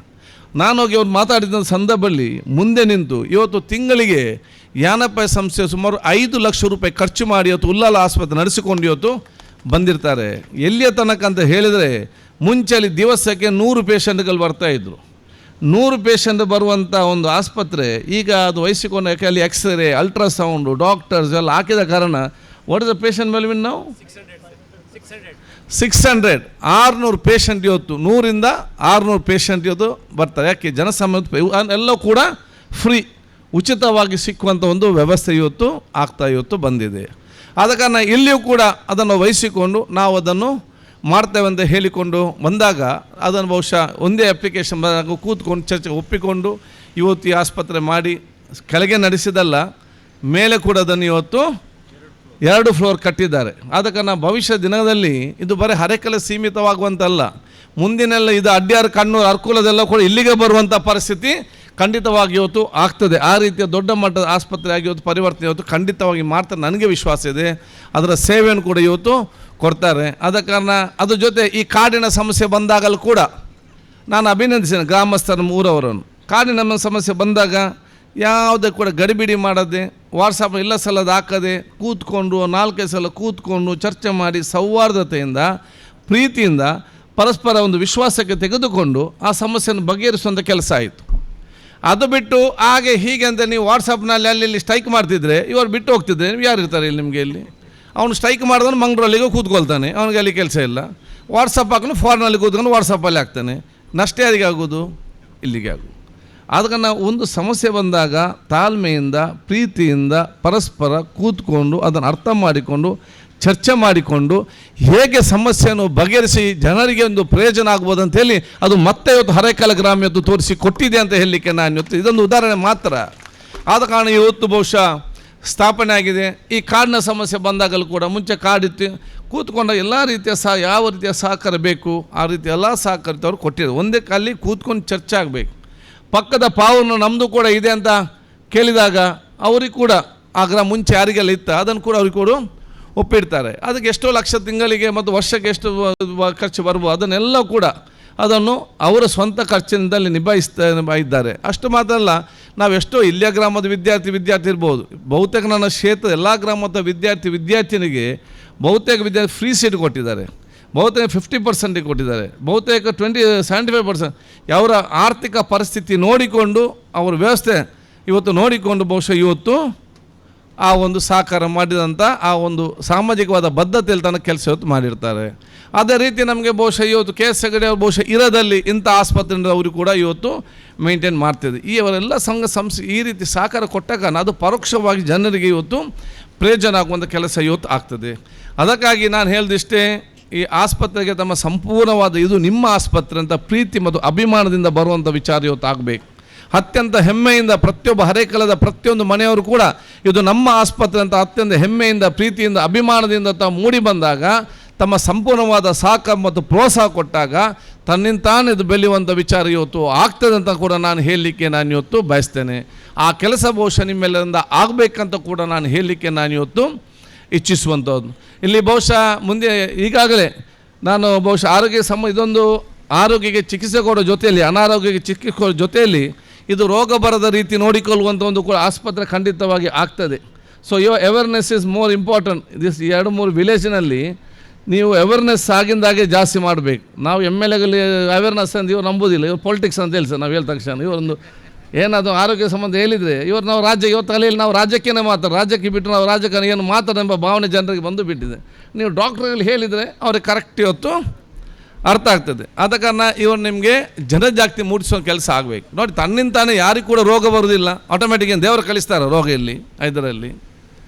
ನಾನು ಹೋಗಿ ಅವ್ರು ಮಾತಾಡಿದ ಸಂದರ್ಭದಲ್ಲಿ ಮುಂದೆ ನಿಂತು ಇವತ್ತು ತಿಂಗಳಿಗೆ ಯಾನಪ್ಪ ಸಂಸ್ಥೆ ಸುಮಾರು 5 ಲಕ್ಷ ರೂಪಾಯಿ ಖರ್ಚು ಮಾಡಿ ಇವತ್ತು ಉಳ್ಳಾಲ ಆಸ್ಪತ್ರೆ ನಡೆಸಿಕೊಂಡು ಇವತ್ತು ಬಂದಿರ್ತಾರೆ. ಎಲ್ಲಿಯ ತನಕ ಅಂತ ಹೇಳಿದರೆ ಮುಂಚೆಯಲ್ಲಿ ದಿವಸಕ್ಕೆ 100 ಪೇಷಂಟ್ಗಳು ಬರ್ತಾಯಿದ್ರು. 100 ಪೇಷಂಟ್ ಬರುವಂಥ ಒಂದು ಆಸ್ಪತ್ರೆ ಈಗ ಅದು ವಹಿಸಿಕೊಂಡು, ಯಾಕೆ ಅಲ್ಲಿ ಎಕ್ಸ್ರೇ, ಅಲ್ಟ್ರಾಸೌಂಡು, ಡಾಕ್ಟರ್ಸ್ ಎಲ್ಲ ಹಾಕಿದ ಕಾರಣ ವಾಟ್ ಇಸ್ ದ ಪೇಷಂಟ್ ಮೇಲೆ ನಾವು 600 ಪೇಷಂಟ್ ಇವತ್ತು 100ರಿಂದ 600 ಪೇಷಂಟ್ ಇವತ್ತು ಬರ್ತಾರೆ. ಯಾಕೆ ಜನಸಾಮಾನ್ಯ ಎಲ್ಲ ಕೂಡ ಫ್ರೀ ಉಚಿತವಾಗಿ ಸಿಕ್ಕುವಂಥ ಒಂದು ವ್ಯವಸ್ಥೆ ಇವತ್ತು ಬಂದಿದೆ. ಆದ ಕಾರಣ ಇಲ್ಲಿಯೂ ಕೂಡ ಅದನ್ನು ವಹಿಸಿಕೊಂಡು ನಾವು ಅದನ್ನು ಮಾಡ್ತೇವೆ ಅಂತ ಹೇಳಿಕೊಂಡು ಬಂದಾಗ ಅದನ್ನು ಬಹುಶಃ ಒಂದೇ ಅಪ್ಲಿಕೇಶನ್ ಕೂತ್ಕೊಂಡು ಚರ್ಚೆ ಒಪ್ಪಿಕೊಂಡು ಇವತ್ತು ಈ ಆಸ್ಪತ್ರೆ ಮಾಡಿ ಕೆಳಗೆ ನಡೆಸಿದಲ್ಲ, ಮೇಲೆ ಕೂಡ ಅದನ್ನು ಇವತ್ತು 2 ಫ್ಲೋರ್ ಕಟ್ಟಿದ್ದಾರೆ. ಆದ ಕಾರಣ ಭವಿಷ್ಯ ದಿನದಲ್ಲಿ ಇದು ಬರೀ ಹರೇಕಲೆ ಸೀಮಿತವಾಗುವಂತಲ್ಲ, ಮುಂದಿನೆಲ್ಲ ಇದು ಅಡ್ಯಾರು ಕಣ್ಣೂರು ಅರ್ಕೂಲದೆಲ್ಲ ಕೂಡ ಇಲ್ಲಿಗೆ ಬರುವಂಥ ಪರಿಸ್ಥಿತಿ ಖಂಡಿತವಾಗಿ ಇವತ್ತು ಆಗ್ತದೆ. ಆ ರೀತಿಯ ದೊಡ್ಡ ಮಟ್ಟದ ಆಸ್ಪತ್ರೆಯಾಗಿ ಇವತ್ತು ಪರಿವರ್ತನೆ ಇವತ್ತು ಖಂಡಿತವಾಗಿ ಮಾಡ್ತಾರೆ, ನನಗೆ ವಿಶ್ವಾಸ ಇದೆ. ಅದರ ಸೇವೆಯನ್ನು ಕೂಡ ಇವತ್ತು ಕೊಡ್ತಾರೆ. ಆದ ಕಾರಣ ಅದ್ರ ಜೊತೆ ಈ ಕಾಡಿನ ಸಮಸ್ಯೆ ಬಂದಾಗಲೂ ಕೂಡ ನಾನು ಅಭಿನಂದಿಸ್ತೇನೆ ಗ್ರಾಮಸ್ಥರ ಊರವರನ್ನು. ಕಾಡಿನ ಸಮಸ್ಯೆ ಬಂದಾಗ ಯಾವುದೇ ಕೂಡ ಗಡಿಬಿಡಿ ಮಾಡದೆ, ವಾಟ್ಸಪ್ ಇಲ್ಲ ಸಲದ ಹಾಕದೆ, ಕೂತ್ಕೊಂಡು 4-5 ಸಲ ಕೂತ್ಕೊಂಡು ಚರ್ಚೆ ಮಾಡಿ ಸೌಹಾರ್ದತೆಯಿಂದ ಪ್ರೀತಿಯಿಂದ ಪರಸ್ಪರ ಒಂದು ವಿಶ್ವಾಸಕ್ಕೆ ತೆಗೆದುಕೊಂಡು ಆ ಸಮಸ್ಯೆಯನ್ನು ಬಗೆಹರಿಸುವಂಥ ಕೆಲಸ ಆಯಿತು. ಅದು ಬಿಟ್ಟು ಹಾಗೆ ಹೀಗೆ ಅಂತ ನೀವು ವಾಟ್ಸಪ್ನಲ್ಲಿ ಅಲ್ಲಿ ಸ್ಟ್ರೈಕ್ ಮಾಡ್ತಿದ್ರೆ ಇವರು ಬಿಟ್ಟು ಹೋಗ್ತಿದ್ರೆ ನೀವು ಯಾರು ಇರ್ತಾರೆ ಇಲ್ಲಿ ನಿಮಗೆ? ಇಲ್ಲಿ ಅವನು ಸ್ಟ್ರೈಕ್ ಮಾಡಿದವನು ಮಂಗಳೂರಲ್ಲಿಗೆ ಕೂತ್ಕೊಳ್ತಾನೆ, ಅವನಿಗೆ ಅಲ್ಲಿ ಕೆಲಸ ಇಲ್ಲ. ವಾಟ್ಸಪ್ ಹಾಕೊಂಡು ಫಾರ್ನಲ್ಲಿ ಕೂತ್ಕೊಂಡು ವಾಟ್ಸಪ್ಪಲ್ಲಿ ಹಾಕ್ತಾನೆ. ನಷ್ಟ ಯಾರಿಗೆ ಆಗೋದು? ಇಲ್ಲಿಗೆ ಆಗೋದು. ಆದಾಗ ನಾವು ಒಂದು ಸಮಸ್ಯೆ ಬಂದಾಗ ತಾಳ್ಮೆಯಿಂದ ಪ್ರೀತಿಯಿಂದ ಪರಸ್ಪರ ಕೂತ್ಕೊಂಡು ಅದನ್ನು ಅರ್ಥ ಮಾಡಿಕೊಂಡು ಚರ್ಚೆ ಮಾಡಿಕೊಂಡು ಹೇಗೆ ಸಮಸ್ಯೆಯನ್ನು ಬಗೆಹರಿಸಿ ಜನರಿಗೆ ಒಂದು ಪ್ರಯೋಜನ ಆಗ್ಬೋದು ಅಂತೇಳಿ ಅದು ಮತ್ತೆ ಇವತ್ತು ಹರೇಕಲ ಗ್ರಾಮ ಇವತ್ತು ತೋರಿಸಿ ಕೊಟ್ಟಿದೆ ಅಂತ ಹೇಳಲಿಕ್ಕೆ ನಾನು ಇವತ್ತು ಇದೊಂದು ಉದಾಹರಣೆ ಮಾತ್ರ. ಆದ ಕಾರಣ ಇವತ್ತು ಬಹುಶಃ ಸ್ಥಾಪನೆ ಆಗಿದೆ. ಈ ಕಾಡಿನ ಸಮಸ್ಯೆ ಬಂದಾಗಲೂ ಕೂಡ ಮುಂಚೆ ಕಾಡಿತ್ತು, ಕೂತ್ಕೊಂಡ ಎಲ್ಲ ರೀತಿಯ ಯಾವ ರೀತಿಯ ಸಹಕಾರ ಬೇಕು ಆ ರೀತಿ ಎಲ್ಲ ಸಹಕಾರಿತವ್ರು ಕೊಟ್ಟಿದ್ದಾರೆ. ಒಂದೇ ಕಾಲಿ ಕೂತ್ಕೊಂಡು ಚರ್ಚೆ ಆಗಬೇಕು. ಪಕ್ಕದ ಪಾವನ್ನು ನಮ್ಮದು ಕೂಡ ಇದೆ ಅಂತ ಕೇಳಿದಾಗ ಅವ್ರಿಗೆ ಕೂಡ ಆಗ್ರ ಮುಂಚೆ ಯಾರಿಗೆಲ್ಲ ಇತ್ತು ಅದನ್ನು ಕೂಡ ಅವ್ರಿಗೆ ಕೂಡ ಒಪ್ಪಿಡ್ತಾರೆ. ಅದಕ್ಕೆ ಎಷ್ಟೋ ಲಕ್ಷ ತಿಂಗಳಿಗೆ ಮತ್ತು ವರ್ಷಕ್ಕೆ ಎಷ್ಟು ಖರ್ಚು ಬರ್ಬೋದು ಅದನ್ನೆಲ್ಲ ಕೂಡ ಅದನ್ನು ಅವರ ಸ್ವಂತ ಖರ್ಚಿನಿಂದಲ್ಲಿ ನಿಭಾಯಿಸ್ತಾ ಇದ್ದಾರೆ. ಅಷ್ಟು ಮಾತ್ರ ಅಲ್ಲ, ನಾವೆಷ್ಟೋ ಇಲ್ಲಿಯ ಗ್ರಾಮದ ವಿದ್ಯಾರ್ಥಿ ಇರ್ಬೋದು, ಬಹುತೇಕ ನನ್ನ ಕ್ಷೇತ್ರ ಎಲ್ಲ ಗ್ರಾಮದ ವಿದ್ಯಾರ್ಥಿನಿಗೆ ಬಹುತೇಕ ವಿದ್ಯಾರ್ಥಿ ಫ್ರೀ ಸೀಟ್ ಕೊಟ್ಟಿದ್ದಾರೆ, ಬಹುತೇಕ 50% ಕೊಟ್ಟಿದ್ದಾರೆ, ಬಹುತೇಕ 75% ಅವರ ಆರ್ಥಿಕ ಪರಿಸ್ಥಿತಿ ನೋಡಿಕೊಂಡು ಅವರ ವ್ಯವಸ್ಥೆ ಇವತ್ತು ನೋಡಿಕೊಂಡು ಬಹುಶಃ ಇವತ್ತು ಆ ಒಂದು ಸಹಕಾರ ಮಾಡಿದಂಥ ಆ ಒಂದು ಸಾಮಾಜಿಕವಾದ ಬದ್ಧತೆಯಲ್ಲಿ ತನ್ನ ಕೆಲಸ ಇವತ್ತು ಮಾಡಿರ್ತಾರೆ. ಅದೇ ರೀತಿ ನಮಗೆ ಬಹುಶಃ ಇವತ್ತು KS ಹೆಗಡೆ ಅವರು ಬಹುಶಃ ಇರೋದಲ್ಲಿ ಇಂಥ ಆಸ್ಪತ್ರೆಯಿಂದ ಅವರು ಕೂಡ ಇವತ್ತು ಮೇಂಟೈನ್ ಮಾಡ್ತಿದೆ. ಈ ಅವರೆಲ್ಲ ಸಂಘ ಸಂಸ್ಥೆ ಈ ರೀತಿ ಸಹಕಾರ ಕೊಟ್ಟಾಗ ಅದು ಪರೋಕ್ಷವಾಗಿ ಜನರಿಗೆ ಇವತ್ತು ಪ್ರಯೋಜನ ಆಗುವಂಥ ಕೆಲಸ ಇವತ್ತು ಆಗ್ತದೆ. ಅದಕ್ಕಾಗಿ ನಾನು ಹೇಳಿದಿಷ್ಟೇ, ಈ ಆಸ್ಪತ್ರೆಗೆ ತಮ್ಮ ಸಂಪೂರ್ಣವಾದ ಇದು ನಿಮ್ಮ ಆಸ್ಪತ್ರೆ ಅಂತ ಪ್ರೀತಿ ಮತ್ತು ಅಭಿಮಾನದಿಂದ ಬರುವಂಥ ವಿಚಾರ ಇವತ್ತು ಆಗಬೇಕು. ಅತ್ಯಂತ ಹೆಮ್ಮೆಯಿಂದ ಪ್ರತಿಯೊಬ್ಬ ಹರೇಕಲದ ಪ್ರತಿಯೊಂದು ಮನೆಯವರು ಕೂಡ ಇದು ನಮ್ಮ ಆಸ್ಪತ್ರೆ ಅಂತ ಅತ್ಯಂತ ಹೆಮ್ಮೆಯಿಂದ ಪ್ರೀತಿಯಿಂದ ಅಭಿಮಾನದಿಂದ ಮೂಡಿ ಬಂದಾಗ ತಮ್ಮ ಸಂಪೂರ್ಣವಾದ ಸಹಕಾರ ಮತ್ತು ಪ್ರೋತ್ಸಾಹ ಕೊಟ್ಟಾಗ ತನ್ನಿಂತಾನೇ ಇದು ಬೆಳೆಯುವಂಥ ವಿಚಾರ ಇವತ್ತು ಆಗ್ತದೆ ಅಂತ ಕೂಡ ನಾನು ಹೇಳಲಿಕ್ಕೆ ನಾನು ಇವತ್ತು ಬಯಸ್ತೇನೆ. ಆ ಕೆಲಸ ಬಹುಶಃ ನಿಮ್ಮೆಲ್ಲರಿಂದ ಆಗಬೇಕಂತ ಕೂಡ ನಾನು ಹೇಳಲಿಕ್ಕೆ ನಾನು ಇವತ್ತು ಇಚ್ಛಿಸುವಂಥದ್ದು. ಇಲ್ಲಿ ಬಹುಶಃ ಮುಂದೆ ಈಗಾಗಲೇ ನಾನು ಬಹುಶಃ ಇದೊಂದು ಆರೋಗ್ಯಕ್ಕೆ ಚಿಕಿತ್ಸೆ ಕೊಡೋ ಜೊತೆಯಲ್ಲಿ ಅನಾರೋಗ್ಯಕ್ಕೆ ಚಿಕಿತ್ಸೆ ಕೊಡೋ ಜೊತೆಯಲ್ಲಿ ಇದು ರೋಗ ಬರದ ರೀತಿ ನೋಡಿಕೊಳ್ಳುವಂಥ ಒಂದು ಕೂಡ ಆಸ್ಪತ್ರೆ ಖಂಡಿತವಾಗಿ ಆಗ್ತದೆ. So awareness is more important. This 2-3 ವಿಲೇಜಿನಲ್ಲಿ ನೀವು ಅವೇರ್ನೆಸ್ ಆಗಿಂದಾಗೆ ಜಾಸ್ತಿ ಮಾಡಬೇಕು. ನಾವು MLAಗಳಲ್ಲಿ ಅವೇರ್ನೆಸ್ ಅಂತ ಇವ್ರು ನಂಬೋದಿಲ್ಲ, ಇವ್ರು ಪೊಲಿಟಿಕ್ಸ್ ಅಂತ ಹೇಳಿ ಸರ್ ನಾವು ಹೇಳಿದ ತಕ್ಷಣ ಇವರೊಂದು ಏನಾದರೂ ಆರೋಗ್ಯ ಸಂಬಂಧ ಹೇಳಿದರೆ ನಾವು ಇವತ್ತು ತಲೆಯಲ್ಲಿ ನಾವು ರಾಜ್ಯಕ್ಕೇ ರಾಜ್ಯಕ್ಕೆ ಬಿಟ್ಟು ನಾವು ರಾಜಕಾರಣ ಏನು ಮಾತಾಡೋಂಬ ಭಾವನೆ ಜನರಿಗೆ ಬಂದು ಬಿಟ್ಟಿದೆ. ನೀವು ಡಾಕ್ಟ್ರಲ್ಲಿ ಹೇಳಿದರೆ ಅವ್ರಿಗೆ ಕರೆಕ್ಟ್ ಇವತ್ತು ಅರ್ಥ ಆಗ್ತದೆ. ಆದ ಕಾರಣ ಇವರು ನಿಮಗೆ ಜನಜಾಗೃತಿ ಮೂಡಿಸೋ ಕೆಲಸ ಆಗಬೇಕು. ನೋಡಿ, ತನ್ನಿಂತಾನೆ ಯಾರಿಗೂ ಕೂಡ ರೋಗ ಬರೋದಿಲ್ಲ, ಆಟೋಮೆಟಿಕ್ ಏನು ದೇವರು ಕಳಿಸ್ತಾರೆ ರೋಗ ಇಲ್ಲಿ ಇದರಲ್ಲಿ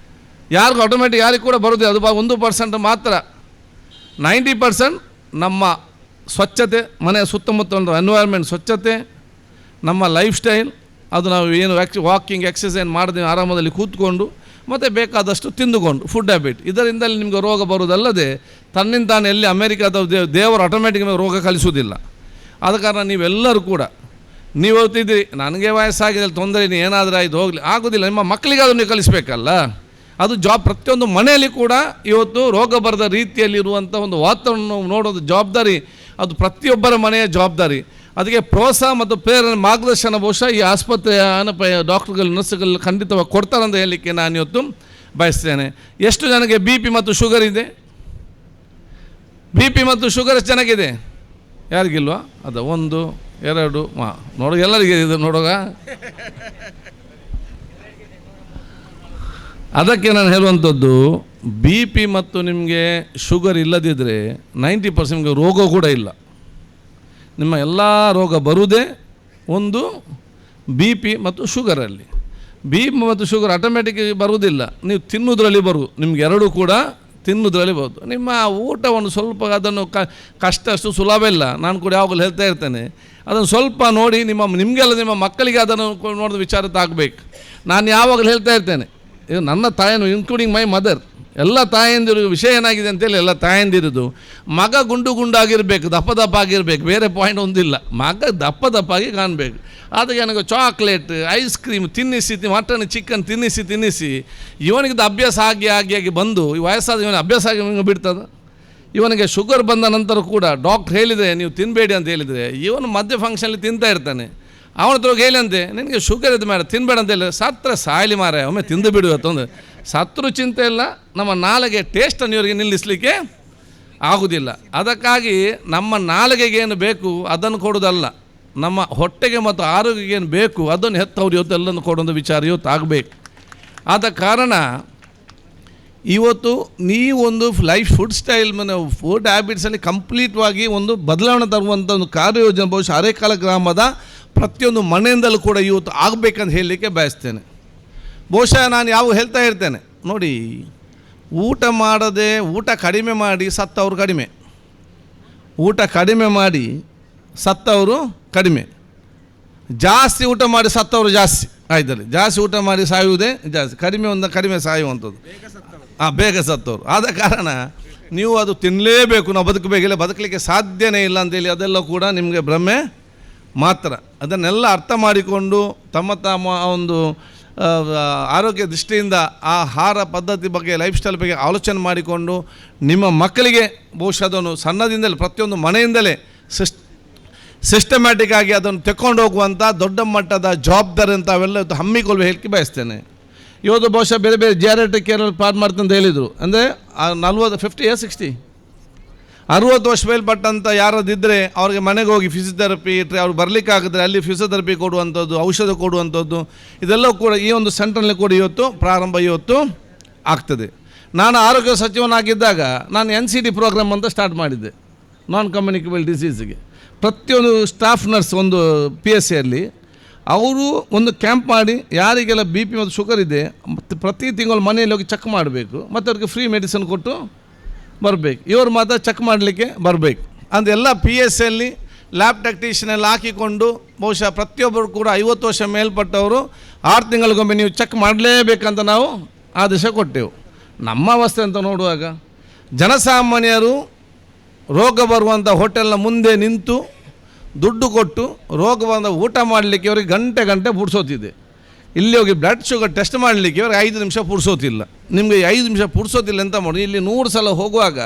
ಯಾರಿಗೂ ಆಟೋಮೆಟಿಕ್ ಯಾರಿಗೂ ಕೂಡ ಬರೋದಿಲ್ಲ. ಅದು 1% ಮಾತ್ರ. 90% ನಮ್ಮ ಸ್ವಚ್ಛತೆ, ಮನೆಯ ಸುತ್ತಮುತ್ತ ಒಂದು ಎನ್ವೈರ್ಮೆಂಟ್ ಸ್ವಚ್ಛತೆ, ನಮ್ಮ ಲೈಫ್ ಸ್ಟೈಲ್, ಅದು ನಾವು ಏನು ವಾಕಿಂಗ್ ಎಕ್ಸಸೈಸ್ ಮಾಡಿದೆ ಆರಾಮದಲ್ಲಿ ಕೂತ್ಕೊಂಡು ಮತ್ತು ಬೇಕಾದಷ್ಟು ತಿಂದುಕೊಂಡು ಫುಡ್ ಹ್ಯಾಬಿಟ್, ಇದರಿಂದಲೇ ನಿಮಗೆ ರೋಗ ಬರುವುದಲ್ಲದೆ ತನ್ನಿಂತಾನೆ ಎಲ್ಲಿ ಅಮೇರಿಕಾದ ದೇವರು ಆಟೋಮೆಟಿಕ್ ರೋಗ ಕಲಿಸುವುದಿಲ್ಲ. ಆದ ಕಾರಣ ನೀವೆಲ್ಲರೂ ಕೂಡ ನೀವು ಓದ್ತಿದ್ದೀರಿ, ನನಗೆ ವಯಸ್ಸಾಗಿದೆ ತೊಂದರೆ ಏನಾದರೂ ಆಯ್ತು ಹೋಗಲಿ ಆಗೋದಿಲ್ಲ, ನಿಮ್ಮ ಮಕ್ಕಳಿಗಾದ್ರೂ ನೀವು ಕಲಿಸಬೇಕಲ್ಲ. ಅದು ಪ್ರತಿಯೊಂದು ಮನೆಯಲ್ಲಿ ಕೂಡ ಇವತ್ತು ರೋಗ ಬರದ ರೀತಿಯಲ್ಲಿರುವಂಥ ಒಂದು ವಾತಾವರಣ ನೋಡೋದು ಜವಾಬ್ದಾರಿ, ಅದು ಪ್ರತಿಯೊಬ್ಬರ ಮನೆಯ ಜವಾಬ್ದಾರಿ. ಅದಕ್ಕೆ ಪ್ರೋತ್ಸಾಹ ಮತ್ತು ಪ್ರೇರಣೆ ಮಾರ್ಗದರ್ಶನ ಬಹುಶಃ ಈ ಆಸ್ಪತ್ರೆಯ ಡಾಕ್ಟರ್ಗಳು ನರ್ಸ್ಗಳು ಖಂಡಿತವಾಗಿ ಕೊಡ್ತಾರೆ ಅಂತ ಹೇಳಲಿಕ್ಕೆ ನಾನು ಇವತ್ತು ಬಯಸ್ತೇನೆ. ಎಷ್ಟು ಜನಕ್ಕೆ BP ಮತ್ತು ಶುಗರ್ ಇದೆ? BP ಮತ್ತು ಶುಗರ್ ಎಷ್ಟು ಜನಕ್ಕಿದೆ? ಯಾರಿಗಿಲ್ವಾ? ಅದು 1 2 ನೋಡೋ ಎಲ್ಲರಿಗೆ ಇದು ನೋಡುವಾಗ. ಅದಕ್ಕೆ ನಾನು ಹೇಳುವಂಥದ್ದು, BP ಮತ್ತು ನಿಮಗೆ ಶುಗರ್ ಇಲ್ಲದಿದ್ದರೆ 90% ನಿಮಗೆ ರೋಗ ಕೂಡ ಇಲ್ಲ. ನಿಮ್ಮ ಎಲ್ಲ ರೋಗ ಬರುವುದೇ ಒಂದು BP ಮತ್ತು ಶುಗರಲ್ಲಿ. ಬಿ ಪಿ ಮತ್ತು ಶುಗರ್ ಆಟೋಮೆಟಿಕ್ ಬರುವುದಿಲ್ಲ, ನೀವು ತಿನ್ನೋದ್ರಲ್ಲಿ ಬರುವುದು, ನಿಮ್ಗೆ ಎರಡೂ ಕೂಡ ತಿನ್ನೋದ್ರಲ್ಲಿ ಬರುವುದು. ನಿಮ್ಮ ಊಟವನ್ನು ಸ್ವಲ್ಪ ಅದನ್ನು ಕಷ್ಟ ಅಷ್ಟು ಸುಲಭ ಇಲ್ಲ, ನಾನು ಕೂಡ ಯಾವಾಗಲೂ ಹೇಳ್ತಾ ಇರ್ತೇನೆ. ಅದನ್ನು ಸ್ವಲ್ಪ ನೋಡಿ ನಿಮಗೆಲ್ಲ ನಿಮ್ಮ ಮಕ್ಕಳಿಗೆ ಅದನ್ನು ನೋಡಿದ ವಿಚಾರ ತಾಗಬೇಕು. ನಾನು ಯಾವಾಗಲೂ ಹೇಳ್ತಾ ಇರ್ತೇನೆ, ಇದು ನನ್ನ ತಾಯಿಯನ್ನು ಇನ್ಕ್ಲೂಡಿಂಗ್ ಮೈ ಮದರ್, ಎಲ್ಲ ತಾಯಂದಿರು ವಿಷಯ ಏನಾಗಿದೆ ಅಂತೇಳಿ ಎಲ್ಲ ತಾಯಂದಿರೋದು ಮಗ ಗುಂಡಾಗಿರಬೇಕು, ದಪ್ಪ ಆಗಿರಬೇಕು, ಬೇರೆ ಪಾಯಿಂಟ್ ಒಂದಿಲ್ಲ. ಮಗ ದಪ್ಪಾಗಿ ಕಾಣಬೇಕು. ಅದಕ್ಕೆ ನನಗೆ ಚಾಕ್ಲೇಟ್ ಐಸ್ ಕ್ರೀಮ್ ತಿನ್ನಿಸಿ, ಮಟನ್ ಚಿಕನ್ ತಿನ್ನಿಸಿ ಇವನಿಗೆ ಅಭ್ಯಾಸ ಆಗಿ ಬಂದು ವಯಸ್ಸಾದ ಇವನಿಗೆ ಅಭ್ಯಾಸ ಆಗಿ ಬಿಡ್ತದೆ. ಇವನಿಗೆ ಶುಗರ್ ಬಂದ ನಂತರ ಕೂಡ ಡಾಕ್ಟ್ರ್ ಹೇಳಿದರೆ ನೀವು ತಿನ್ನಬೇಡಿ ಅಂತ ಹೇಳಿದರೆ ಇವನು ಮಧ್ಯ ಫಂಕ್ಷನಲ್ಲಿ ತಿಂತಾ ಇರ್ತಾನೆ. ಅವನ ಹತ್ರ ಹೇಳಿದಂತೆ ನಿನಗೆ ಶುಗರ್ ಇದು ಮಾರ ತಿನ್ನಬೇಡ ಅಂತ ಹೇಳಿ, ಸತ್ರ ಸಾಯಲಿ ಮಾರ ಒಮ್ಮೆ ತಿಂದು ಬಿಡುವ ತೊಂದರೆ. ಸತ್ರು ಚಿಂತೆ ಇಲ್ಲ, ನಮ್ಮ ನಾಲಿಗೆ ಟೇಸ್ಟನ್ನು ಇವರಿಗೆ ನಿಲ್ಲಿಸಲಿಕ್ಕೆ ಆಗುವುದಿಲ್ಲ. ಅದಕ್ಕಾಗಿ ನಮ್ಮ ನಾಲಿಗೆಗೆ ಏನು ಬೇಕು ಅದನ್ನು ಕೊಡೋದಲ್ಲ, ನಮ್ಮ ಹೊಟ್ಟೆಗೆ ಮತ್ತು ಆರೋಗ್ಯಕ್ಕೆ ಏನು ಬೇಕು ಅದನ್ನು ಹೆತ್ತವ್ರು ಇವತ್ತು ಎಲ್ಲನ್ನು ಕೊಡೋದು ವಿಚಾರ ಇವತ್ತು ಆಗಬೇಕು. ಆದ ಕಾರಣ ಇವತ್ತು ನೀವೊಂದು ಫುಡ್ ಸ್ಟೈಲ್ ಫುಡ್ ಹ್ಯಾಬಿಟ್ಸಲ್ಲಿ ಕಂಪ್ಲೀಟ್ವಾಗಿ ಒಂದು ಬದಲಾವಣೆ ತರುವಂಥ ಒಂದು ಕಾರ್ಯಯೋಜನೆ ಬಹುಶಃ ಅರೇಕಾಲ ಗ್ರಾಮದ ಪ್ರತಿಯೊಂದು ಮನೆಯಿಂದಲೂ ಕೂಡ ಇವತ್ತು ಆಗಬೇಕಂತ ಹೇಳಲಿಕ್ಕೆ ಬಯಸ್ತೇನೆ. ಬಹುಶಃ ನಾನು ಯಾವಾಗ ಹೇಳ್ತಾ ಇರ್ತೇನೆ ನೋಡಿ, ಊಟ ಕಡಿಮೆ ಮಾಡಿ ಸತ್ತವರು ಕಡಿಮೆ, ಊಟ ಕಡಿಮೆ ಮಾಡಿ ಸತ್ತವರು ಕಡಿಮೆ, ಜಾಸ್ತಿ ಊಟ ಮಾಡಿ ಸತ್ತವರು ಜಾಸ್ತಿ ಆಯ್ತಲ್ಲಿ. ಜಾಸ್ತಿ ಊಟ ಮಾಡಿ ಸಾಯುವುದೇ ಜಾಸ್ತಿ, ಕಡಿಮೆ ಸಾಯುವಂಥದ್ದು ಬೇಗ ಸತ್ತವರು. ಆದ ಕಾರಣ ನೀವು ಅದು ತಿನ್ನಲೇಬೇಕು, ನಾವು ಬದುಕಬೇಕಿಲ್ಲ, ಬದುಕಲಿಕ್ಕೆ ಸಾಧ್ಯನೇ ಇಲ್ಲ ಅಂತೇಳಿ ಅದೆಲ್ಲ ಕೂಡ ನಿಮಗೆ ಭ್ರಮೆ ಮಾತ್ರ. ಅದನ್ನೆಲ್ಲ ಅರ್ಥ ಮಾಡಿಕೊಂಡು ತಮ್ಮ ಒಂದು ಆರೋಗ್ಯ ದೃಷ್ಟಿಯಿಂದ ಆಹಾರ ಪದ್ಧತಿ ಬಗ್ಗೆ, ಲೈಫ್ ಸ್ಟೈಲ್ ಬಗ್ಗೆ ಆಲೋಚನೆ ಮಾಡಿಕೊಂಡು ನಿಮ್ಮ ಮಕ್ಕಳಿಗೆ ಬಹುಶಃ ಅದನ್ನು ಸಣ್ಣದಿಂದಲೇ ಪ್ರತಿಯೊಂದು ಮನೆಯಿಂದಲೇ ಸಿಸ್ಟಮ್ಯಾಟಿಕ್ ಆಗಿ ಅದನ್ನು ತೆಕ್ಕೊಂಡು ಹೋಗುವಂಥ ದೊಡ್ಡ ಮಟ್ಟದ ಜವಾಬ್ದಾರಿ ಅಂತ ಅವೆಲ್ಲ ಹಮ್ಮಿಕೊಳ್ಳುವ ಹೇಳಿಕೆ ಬಯಸ್ತೇನೆ. ಇವತ್ತು ಬಹುಶಃ ಬೇರೆ ಬೇರೆ ಜಿಯಾರಿಟ್ರಿಕ್ ಕೇರಲ್ಲಿ ಪಾಸ್ ಮಾಡ್ತಂತ ಹೇಳಿದರು. ಅಂದರೆ 50 years 60 ವರ್ಷ ಮೇಲ್ಪಟ್ಟಂಥ ಯಾರದಿದ್ದರೆ ಅವ್ರಿಗೆ ಮನೆಗೆ ಹೋಗಿ ಫಿಸಿಯೋಥೆರಪಿ ಇಟ್ಟರೆ ಅವ್ರು ಬರಲಿಕ್ಕಾಗಿದ್ರೆ ಅಲ್ಲಿ ಫಿಸಿಯೋಥೆರಪಿ ಕೊಡುವಂಥದ್ದು, ಔಷಧ ಕೊಡುವಂಥದ್ದು, ಇದೆಲ್ಲವೂ ಕೂಡ ಈ ಒಂದು ಸೆಂಟ್ರಲ್ಲಿ ಕೂಡ ಇವತ್ತು ಆಗ್ತದೆ. ನಾನು ಆರೋಗ್ಯ ಸಚಿವನಾಗಿದ್ದಾಗ ನಾನು NCD ಪ್ರೋಗ್ರಾಮ್ ಅಂತ ಸ್ಟಾರ್ಟ್ ಮಾಡಿದ್ದೆ, ನಾನ್ ಕಮ್ಯುನಿಕೇಬಲ್ ಡಿಸೀಸ್ಗೆ. ಪ್ರತಿಯೊಂದು ಸ್ಟಾಫ್ ನರ್ಸ್ ಒಂದು PSCಯಲ್ಲಿ ಅವರು ಒಂದು ಕ್ಯಾಂಪ್ ಮಾಡಿ ಯಾರಿಗೆಲ್ಲ BP ಮತ್ತು ಶುಗರ್ ಇದೆ ಮತ್ತು ಪ್ರತಿ ತಿಂಗಳು ಮನೆಯಲ್ಲಿ ಹೋಗಿ ಚೆಕ್ ಮಾಡಬೇಕು ಮತ್ತು ಅವ್ರಿಗೆ ಫ್ರೀ ಮೆಡಿಸಿನ್ ಕೊಟ್ಟು ಬರಬೇಕು. ಇವರು ಮಾತ್ರ ಚೆಕ್ ಮಾಡಲಿಕ್ಕೆ ಬರಬೇಕು ಅಂತ ಎಲ್ಲ PSCಯಲ್ಲಿ ಲ್ಯಾಬ್ ಟೆಕ್ನಿಷಿಯನಲ್ಲಿ ಹಾಕಿಕೊಂಡು ಬಹುಶಃ ಪ್ರತಿಯೊಬ್ಬರು ಕೂಡ 50 ವರ್ಷ ಮೇಲ್ಪಟ್ಟವರು 6 ತಿಂಗಳಿಗೊಮ್ಮೆ ನೀವು ಚೆಕ್ ಮಾಡಲೇಬೇಕಂತ ನಾವು ಆದೇಶ ಕೊಟ್ಟೆವು. ನಮ್ಮ ಅವಸ್ಥೆ ಅಂತ ನೋಡುವಾಗ ಜನಸಾಮಾನ್ಯರು ರೋಗ ಬರುವಂಥ ಹೋಟೆಲ್ನ ಮುಂದೆ ನಿಂತು ದುಡ್ಡು ಕೊಟ್ಟು ರೋಗ ಬಂದ ಊಟ ಮಾಡಲಿಕ್ಕೆ ಅವ್ರಿಗೆ ಗಂಟೆ ಪುಡ್ಸೋತಿದೆ. ಇಲ್ಲಿ ಹೋಗಿ ಬ್ಲಡ್ ಶುಗರ್ ಟೆಸ್ಟ್ ಮಾಡಲಿಕ್ಕೆ ಅವ್ರಿಗೆ 5 ನಿಮಿಷ ಪುಡ್ಸೋತಿಲ್ಲ. ನಿಮಗೆ 5 ನಿಮಿಷ ಪುಡ್ಸೋತಿಲ್ಲ ಅಂತ ಮಾಡಿ ಇಲ್ಲಿ 100 ಸಲ ಹೋಗುವಾಗ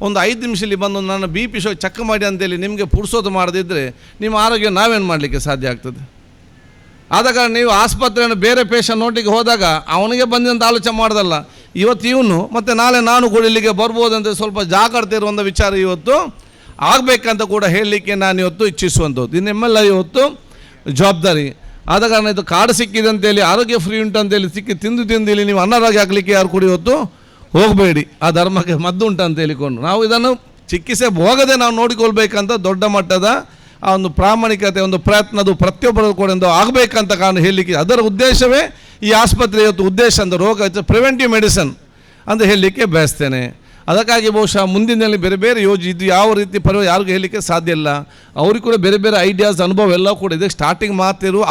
ಒಂದು 5 ನಿಮಿಷದಲ್ಲಿ ಬಂದು ನನ್ನ BP ಶೋ ಚೆಕ್ ಮಾಡಿ ಅಂತೇಳಿ ನಿಮಗೆ ಪುಡ್ಸೋದು ಮಾಡದಿದ್ದರೆ ನಿಮ್ಮ ಆರೋಗ್ಯ ನಾವೇನು ಮಾಡಲಿಕ್ಕೆ ಸಾಧ್ಯ ಆಗ್ತದೆ? ಆದ ಕಾರಣ ನೀವು ಆಸ್ಪತ್ರೆಯನ್ನು ಬೇರೆ ಪೇಷಂಟ್ ನೋಡಲಿಕ್ಕೆ ಹೋದಾಗ ಅವನಿಗೆ ಬಂದಂಥ ಆಲೋಚನೆ ಮಾಡೋದಲ್ಲ, ಇವತ್ತು ಇವನು ಮತ್ತು ನಾಳೆ ನಾನು ಕೂಡ ಇಲ್ಲಿಗೆ ಬರ್ಬೋದಂತ ಸ್ವಲ್ಪ ಜಾಗ್ರತೆ ಇರುವಂಥ ವಿಚಾರ ಇವತ್ತು ಆಗಬೇಕಂತ ಕೂಡ ಹೇಳಲಿಕ್ಕೆ ನಾನು ಇವತ್ತು ಇಚ್ಛಿಸುವಂಥದ್ದು. ನಿಮ್ಮೆಲ್ಲ ಇವತ್ತು ಜವಾಬ್ದಾರಿ. ಆದ ಕಾರಣ ಇದು ಕಾರ್ಡ್ ಸಿಕ್ಕಿದೆ ಅಂತೇಳಿ ಆರೋಗ್ಯ ಫ್ರೀ ಉಂಟು ಅಂತೇಳಿ ತಿಂದು ಇಲ್ಲಿ ನೀವು ಅನಾರೋಗ್ಯ ಆಗಲಿಕ್ಕೆ ಯಾರು ಕೂಡ ಇವತ್ತು ಹೋಗಬೇಡಿ. ಆ ಧರ್ಮಕ್ಕೆ ಮದ್ದು ಉಂಟು ಅಂತ ಹೇಳಿಕೊಂಡು ನಾವು ಇದನ್ನು ಚಿಕಿತ್ಸೆ ಹೋಗದೆ ನಾವು ನೋಡಿಕೊಳ್ಬೇಕಂತ ದೊಡ್ಡ ಮಟ್ಟದ ಆ ಒಂದು ಪ್ರಾಮಾಣಿಕತೆ, ಒಂದು ಪ್ರಯತ್ನದು ಪ್ರತಿಯೊಬ್ಬರು ಕೂಡ ಆಗಬೇಕಂತ ಕಾರಣ ಹೇಳಲಿಕ್ಕೆ ಅದರ ಉದ್ದೇಶವೇ ಈ ಆಸ್ಪತ್ರೆ ಇವತ್ತು ಉದ್ದೇಶ ಅಂತ ರೋಗ ಪ್ರಿವೆಂಟಿವ್ ಮೆಡಿಸನ್ ಅಂತ ಹೇಳಲಿಕ್ಕೆ ಬಯಸ್ತೇನೆ. ಅದಕ್ಕಾಗಿ ಬಹುಶಃ ಮುಂದಿನಲ್ಲಿ ಬೇರೆ ಬೇರೆ ಇದು ಯಾವ ರೀತಿ ಯಾರಿಗೂ ಹೇಳಲಿಕ್ಕೆ ಸಾಧ್ಯ ಇಲ್ಲ. ಅವ್ರಿಗೆ ಕೂಡ ಬೇರೆ ಬೇರೆ ಐಡಿಯಾಸ್, ಅನುಭವ ಎಲ್ಲ ಕೂಡ ಇದೆ. ಸ್ಟಾರ್ಟಿಂಗ್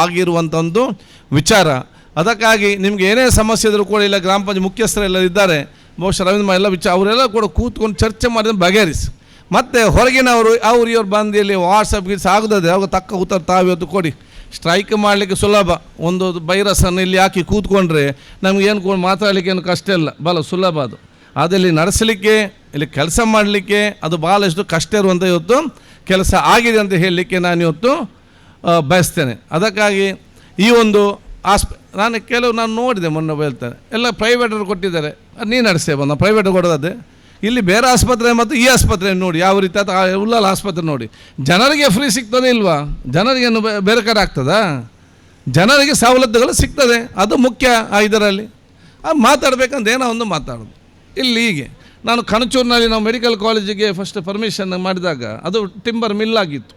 ಆಗಿರುವಂಥ ಒಂದು ವಿಚಾರ. ಅದಕ್ಕಾಗಿ ನಿಮ್ಗೆ ಏನೇ ಸಮಸ್ಯೆ ಇದ್ರೂ ಕೂಡ ಇಲ್ಲ, ಗ್ರಾಮ ಪಂಚಾಯತ್ ಮುಖ್ಯಸ್ಥರೆಲ್ಲ ಇದ್ದಾರೆ, ಬಹುಶಃ ರವೀಂದ್ರ ಎಲ್ಲ ಅವರೆಲ್ಲ ಕೂಡ ಕೂತ್ಕೊಂಡು ಚರ್ಚೆ ಮಾಡಿದ್ರೆ ಬಗೆಹರಿಸಿ. ಮತ್ತು ಹೊರಗಿನವರು ಇವ್ರು ಬಂದು ಇಲ್ಲಿ ವಾಟ್ಸಪ್ ಗೀಟ್ಸ್ ಆಗೋದೇ ಅವ್ರಿಗೆ ತಕ್ಕ ಉತ್ತರ ತಾವಿವತ್ತು ಕೊಡಿ. ಸ್ಟ್ರೈಕ್ ಮಾಡಲಿಕ್ಕೆ ಸುಲಭ, ಒಂದು ವೈರಸನ್ನು ಇಲ್ಲಿ ಹಾಕಿ ಕೂತ್ಕೊಂಡ್ರೆ ನಮಗೇನು ಮಾತಾಡಲಿಕ್ಕೆ ಏನು ಕಷ್ಟ ಇಲ್ಲ, ಭಾಳ ಸುಲಭ ಅದು. ಅದಲ್ಲಿ ನಡೆಸಲಿಕ್ಕೆ, ಇಲ್ಲಿ ಕೆಲಸ ಮಾಡಲಿಕ್ಕೆ ಅದು ಭಾಳಷ್ಟು ಕಷ್ಟ ಇರುವಂಥ ಇವತ್ತು ಕೆಲಸ ಆಗಿದೆ ಅಂತ ಹೇಳಲಿಕ್ಕೆ ನಾನು ಇವತ್ತು ಬಯಸ್ತೇನೆ. ಅದಕ್ಕಾಗಿ ಈ ಒಂದು ನಾನು ನೋಡಿದೆ ಮೊನ್ನೆ ಹೇಳ್ತಾರೆ ಎಲ್ಲ ಪ್ರೈವೇಟರು ಕೊಟ್ಟಿದ್ದಾರೆ, ನೀನು ನಡೆಸೇ ಬಂದ ಪ್ರೈವೇಟ್ ಕೊಡೋದೇ. ಇಲ್ಲಿ ಬೇರೆ ಆಸ್ಪತ್ರೆ ಮತ್ತು ಈ ಆಸ್ಪತ್ರೆ ನೋಡಿ ಯಾವ ರೀತಿ ಉಳ್ಳಾಲ ಆಸ್ಪತ್ರೆ ನೋಡಿ, ಜನರಿಗೆ ಫ್ರೀ ಸಿಗ್ತದೆ ಇಲ್ವಾ? ಜನರಿಗೆ ಬೇರೆ ಕಡೆ ಆಗ್ತದಾ? ಜನರಿಗೆ ಸವಲತ್ತುಗಳು ಸಿಗ್ತದೆ, ಅದು ಮುಖ್ಯ. ಇದರಲ್ಲಿ ಮಾತಾಡಬೇಕಂತ ಏನೋ ಒಂದು ಮಾತಾಡೋದು. ಇಲ್ಲಿ ಹೀಗೆ ನಾನು ಕಣಚೂರಿನಲ್ಲಿ ನಾವು ಮೆಡಿಕಲ್ ಕಾಲೇಜಿಗೆ ಫಸ್ಟ್ ಪರ್ಮಿಷನ್ ಮಾಡಿದಾಗ ಅದು ಟಿಂಬರ್ ಮಿಲ್ ಆಗಿತ್ತು.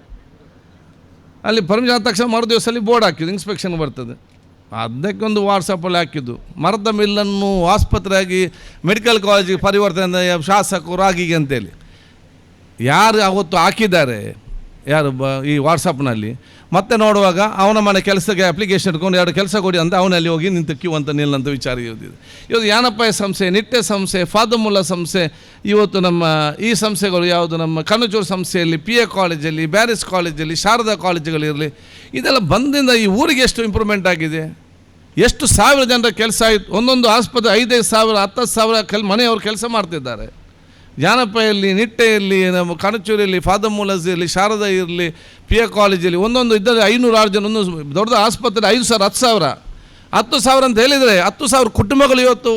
ಅಲ್ಲಿ ಪರ್ಮಿಷನ್ ಆದ ತಕ್ಷಣ ಮರು ದಿವಸದಲ್ಲಿ ಬೋರ್ಡ್ ಹಾಕಿದ್ದು ಇನ್ಸ್ಪೆಕ್ಷನ್ ಬರ್ತದೆ. ಅದಕ್ಕೊಂದು ವಾಟ್ಸಪ್ಪಲ್ಲಿ ಹಾಕಿದ್ದು, ಮರದ ಮಿಲ್ಲನ್ನು ಆಸ್ಪತ್ರೆಯಾಗಿ ಮೆಡಿಕಲ್ ಕಾಲೇಜಿಗೆ ಪರಿವರ್ತನೆ ಶಾಸಕರು ಆಗಿಗೆ ಅಂತೇಳಿ. ಯಾರು ಅವತ್ತು ಹಾಕಿದ್ದಾರೆ ಯಾರು ಈ ವಾಟ್ಸಪ್ನಲ್ಲಿ, ಮತ್ತೆ ನೋಡುವಾಗ ಅವನ ಮನೆ ಕೆಲಸಕ್ಕೆ ಅಪ್ಲಿಕೇಶನ್ ಇಟ್ಕೊಂಡು 2 ಕೆಲಸ ಕೊಡಿ ಅಂತ ಅವನಲ್ಲಿ ಹೋಗಿ ನಿಂತು ಕ್ಯೂ ಅಂತ ನಿಲ್ಲಂತ ವಿಚಾರ ಇರೋದಿದೆ. ಇವತ್ತು ಯಾನಪ್ಪ ಸಂಸ್ಥೆ, ನಿಟ್ಟೆ ಸಂಸ್ಥೆ, ಫಾದಮುಲ್ಲಾ ಸಂಸ್ಥೆ, ಇವತ್ತು ನಮ್ಮ ಈ ಸಂಸ್ಥೆಗಳು ಯಾವುದು, ನಮ್ಮ ಕಣಚೂರು ಸಂಸ್ಥೆಯಲ್ಲಿ, PA ಕಾಲೇಜಲ್ಲಿ, ಬ್ಯಾರಿಸ್ ಕಾಲೇಜಲ್ಲಿ, ಶಾರದಾ ಕಾಲೇಜುಗಳಿರಲಿ, ಇದೆಲ್ಲ ಬಂದಿಂದ ಈ ಊರಿಗೆ ಎಷ್ಟು ಇಂಪ್ರೂವ್ಮೆಂಟ್ ಆಗಿದೆ, ಎಷ್ಟು ಸಾವಿರ ಜನರ ಕೆಲಸ ಆಯಿತು. ಒಂದೊಂದು ಆಸ್ಪತ್ರೆ 5-5 ಸಾವಿರ 10 ಸಾವಿರ ಮನೆಯವರು ಕೆಲಸ ಮಾಡ್ತಿದ್ದಾರೆ. ಜಾನಪೆಯಲ್ಲಿ, ನಿಟ್ಟೆಯಲ್ಲಿ, ನಮ್ಮ ಕಣಚೂರಿಯಲ್ಲಿ, ಫಾದಮುಲ್ಲಾಸ್ ಇರಲಿ, ಶಾರದಾ ಇರಲಿ, PA ಕಾಲೇಜಲ್ಲಿ ಒಂದೊಂದು ಇದ್ದರೆ 500-6 ಜನ, ಒಂದು ದೊಡ್ಡ ಆಸ್ಪತ್ರೆ 5,000 10,000 ಅಂತ ಹೇಳಿದರೆ 10,000 ಕುಟುಂಬಗಳು ಇವತ್ತು.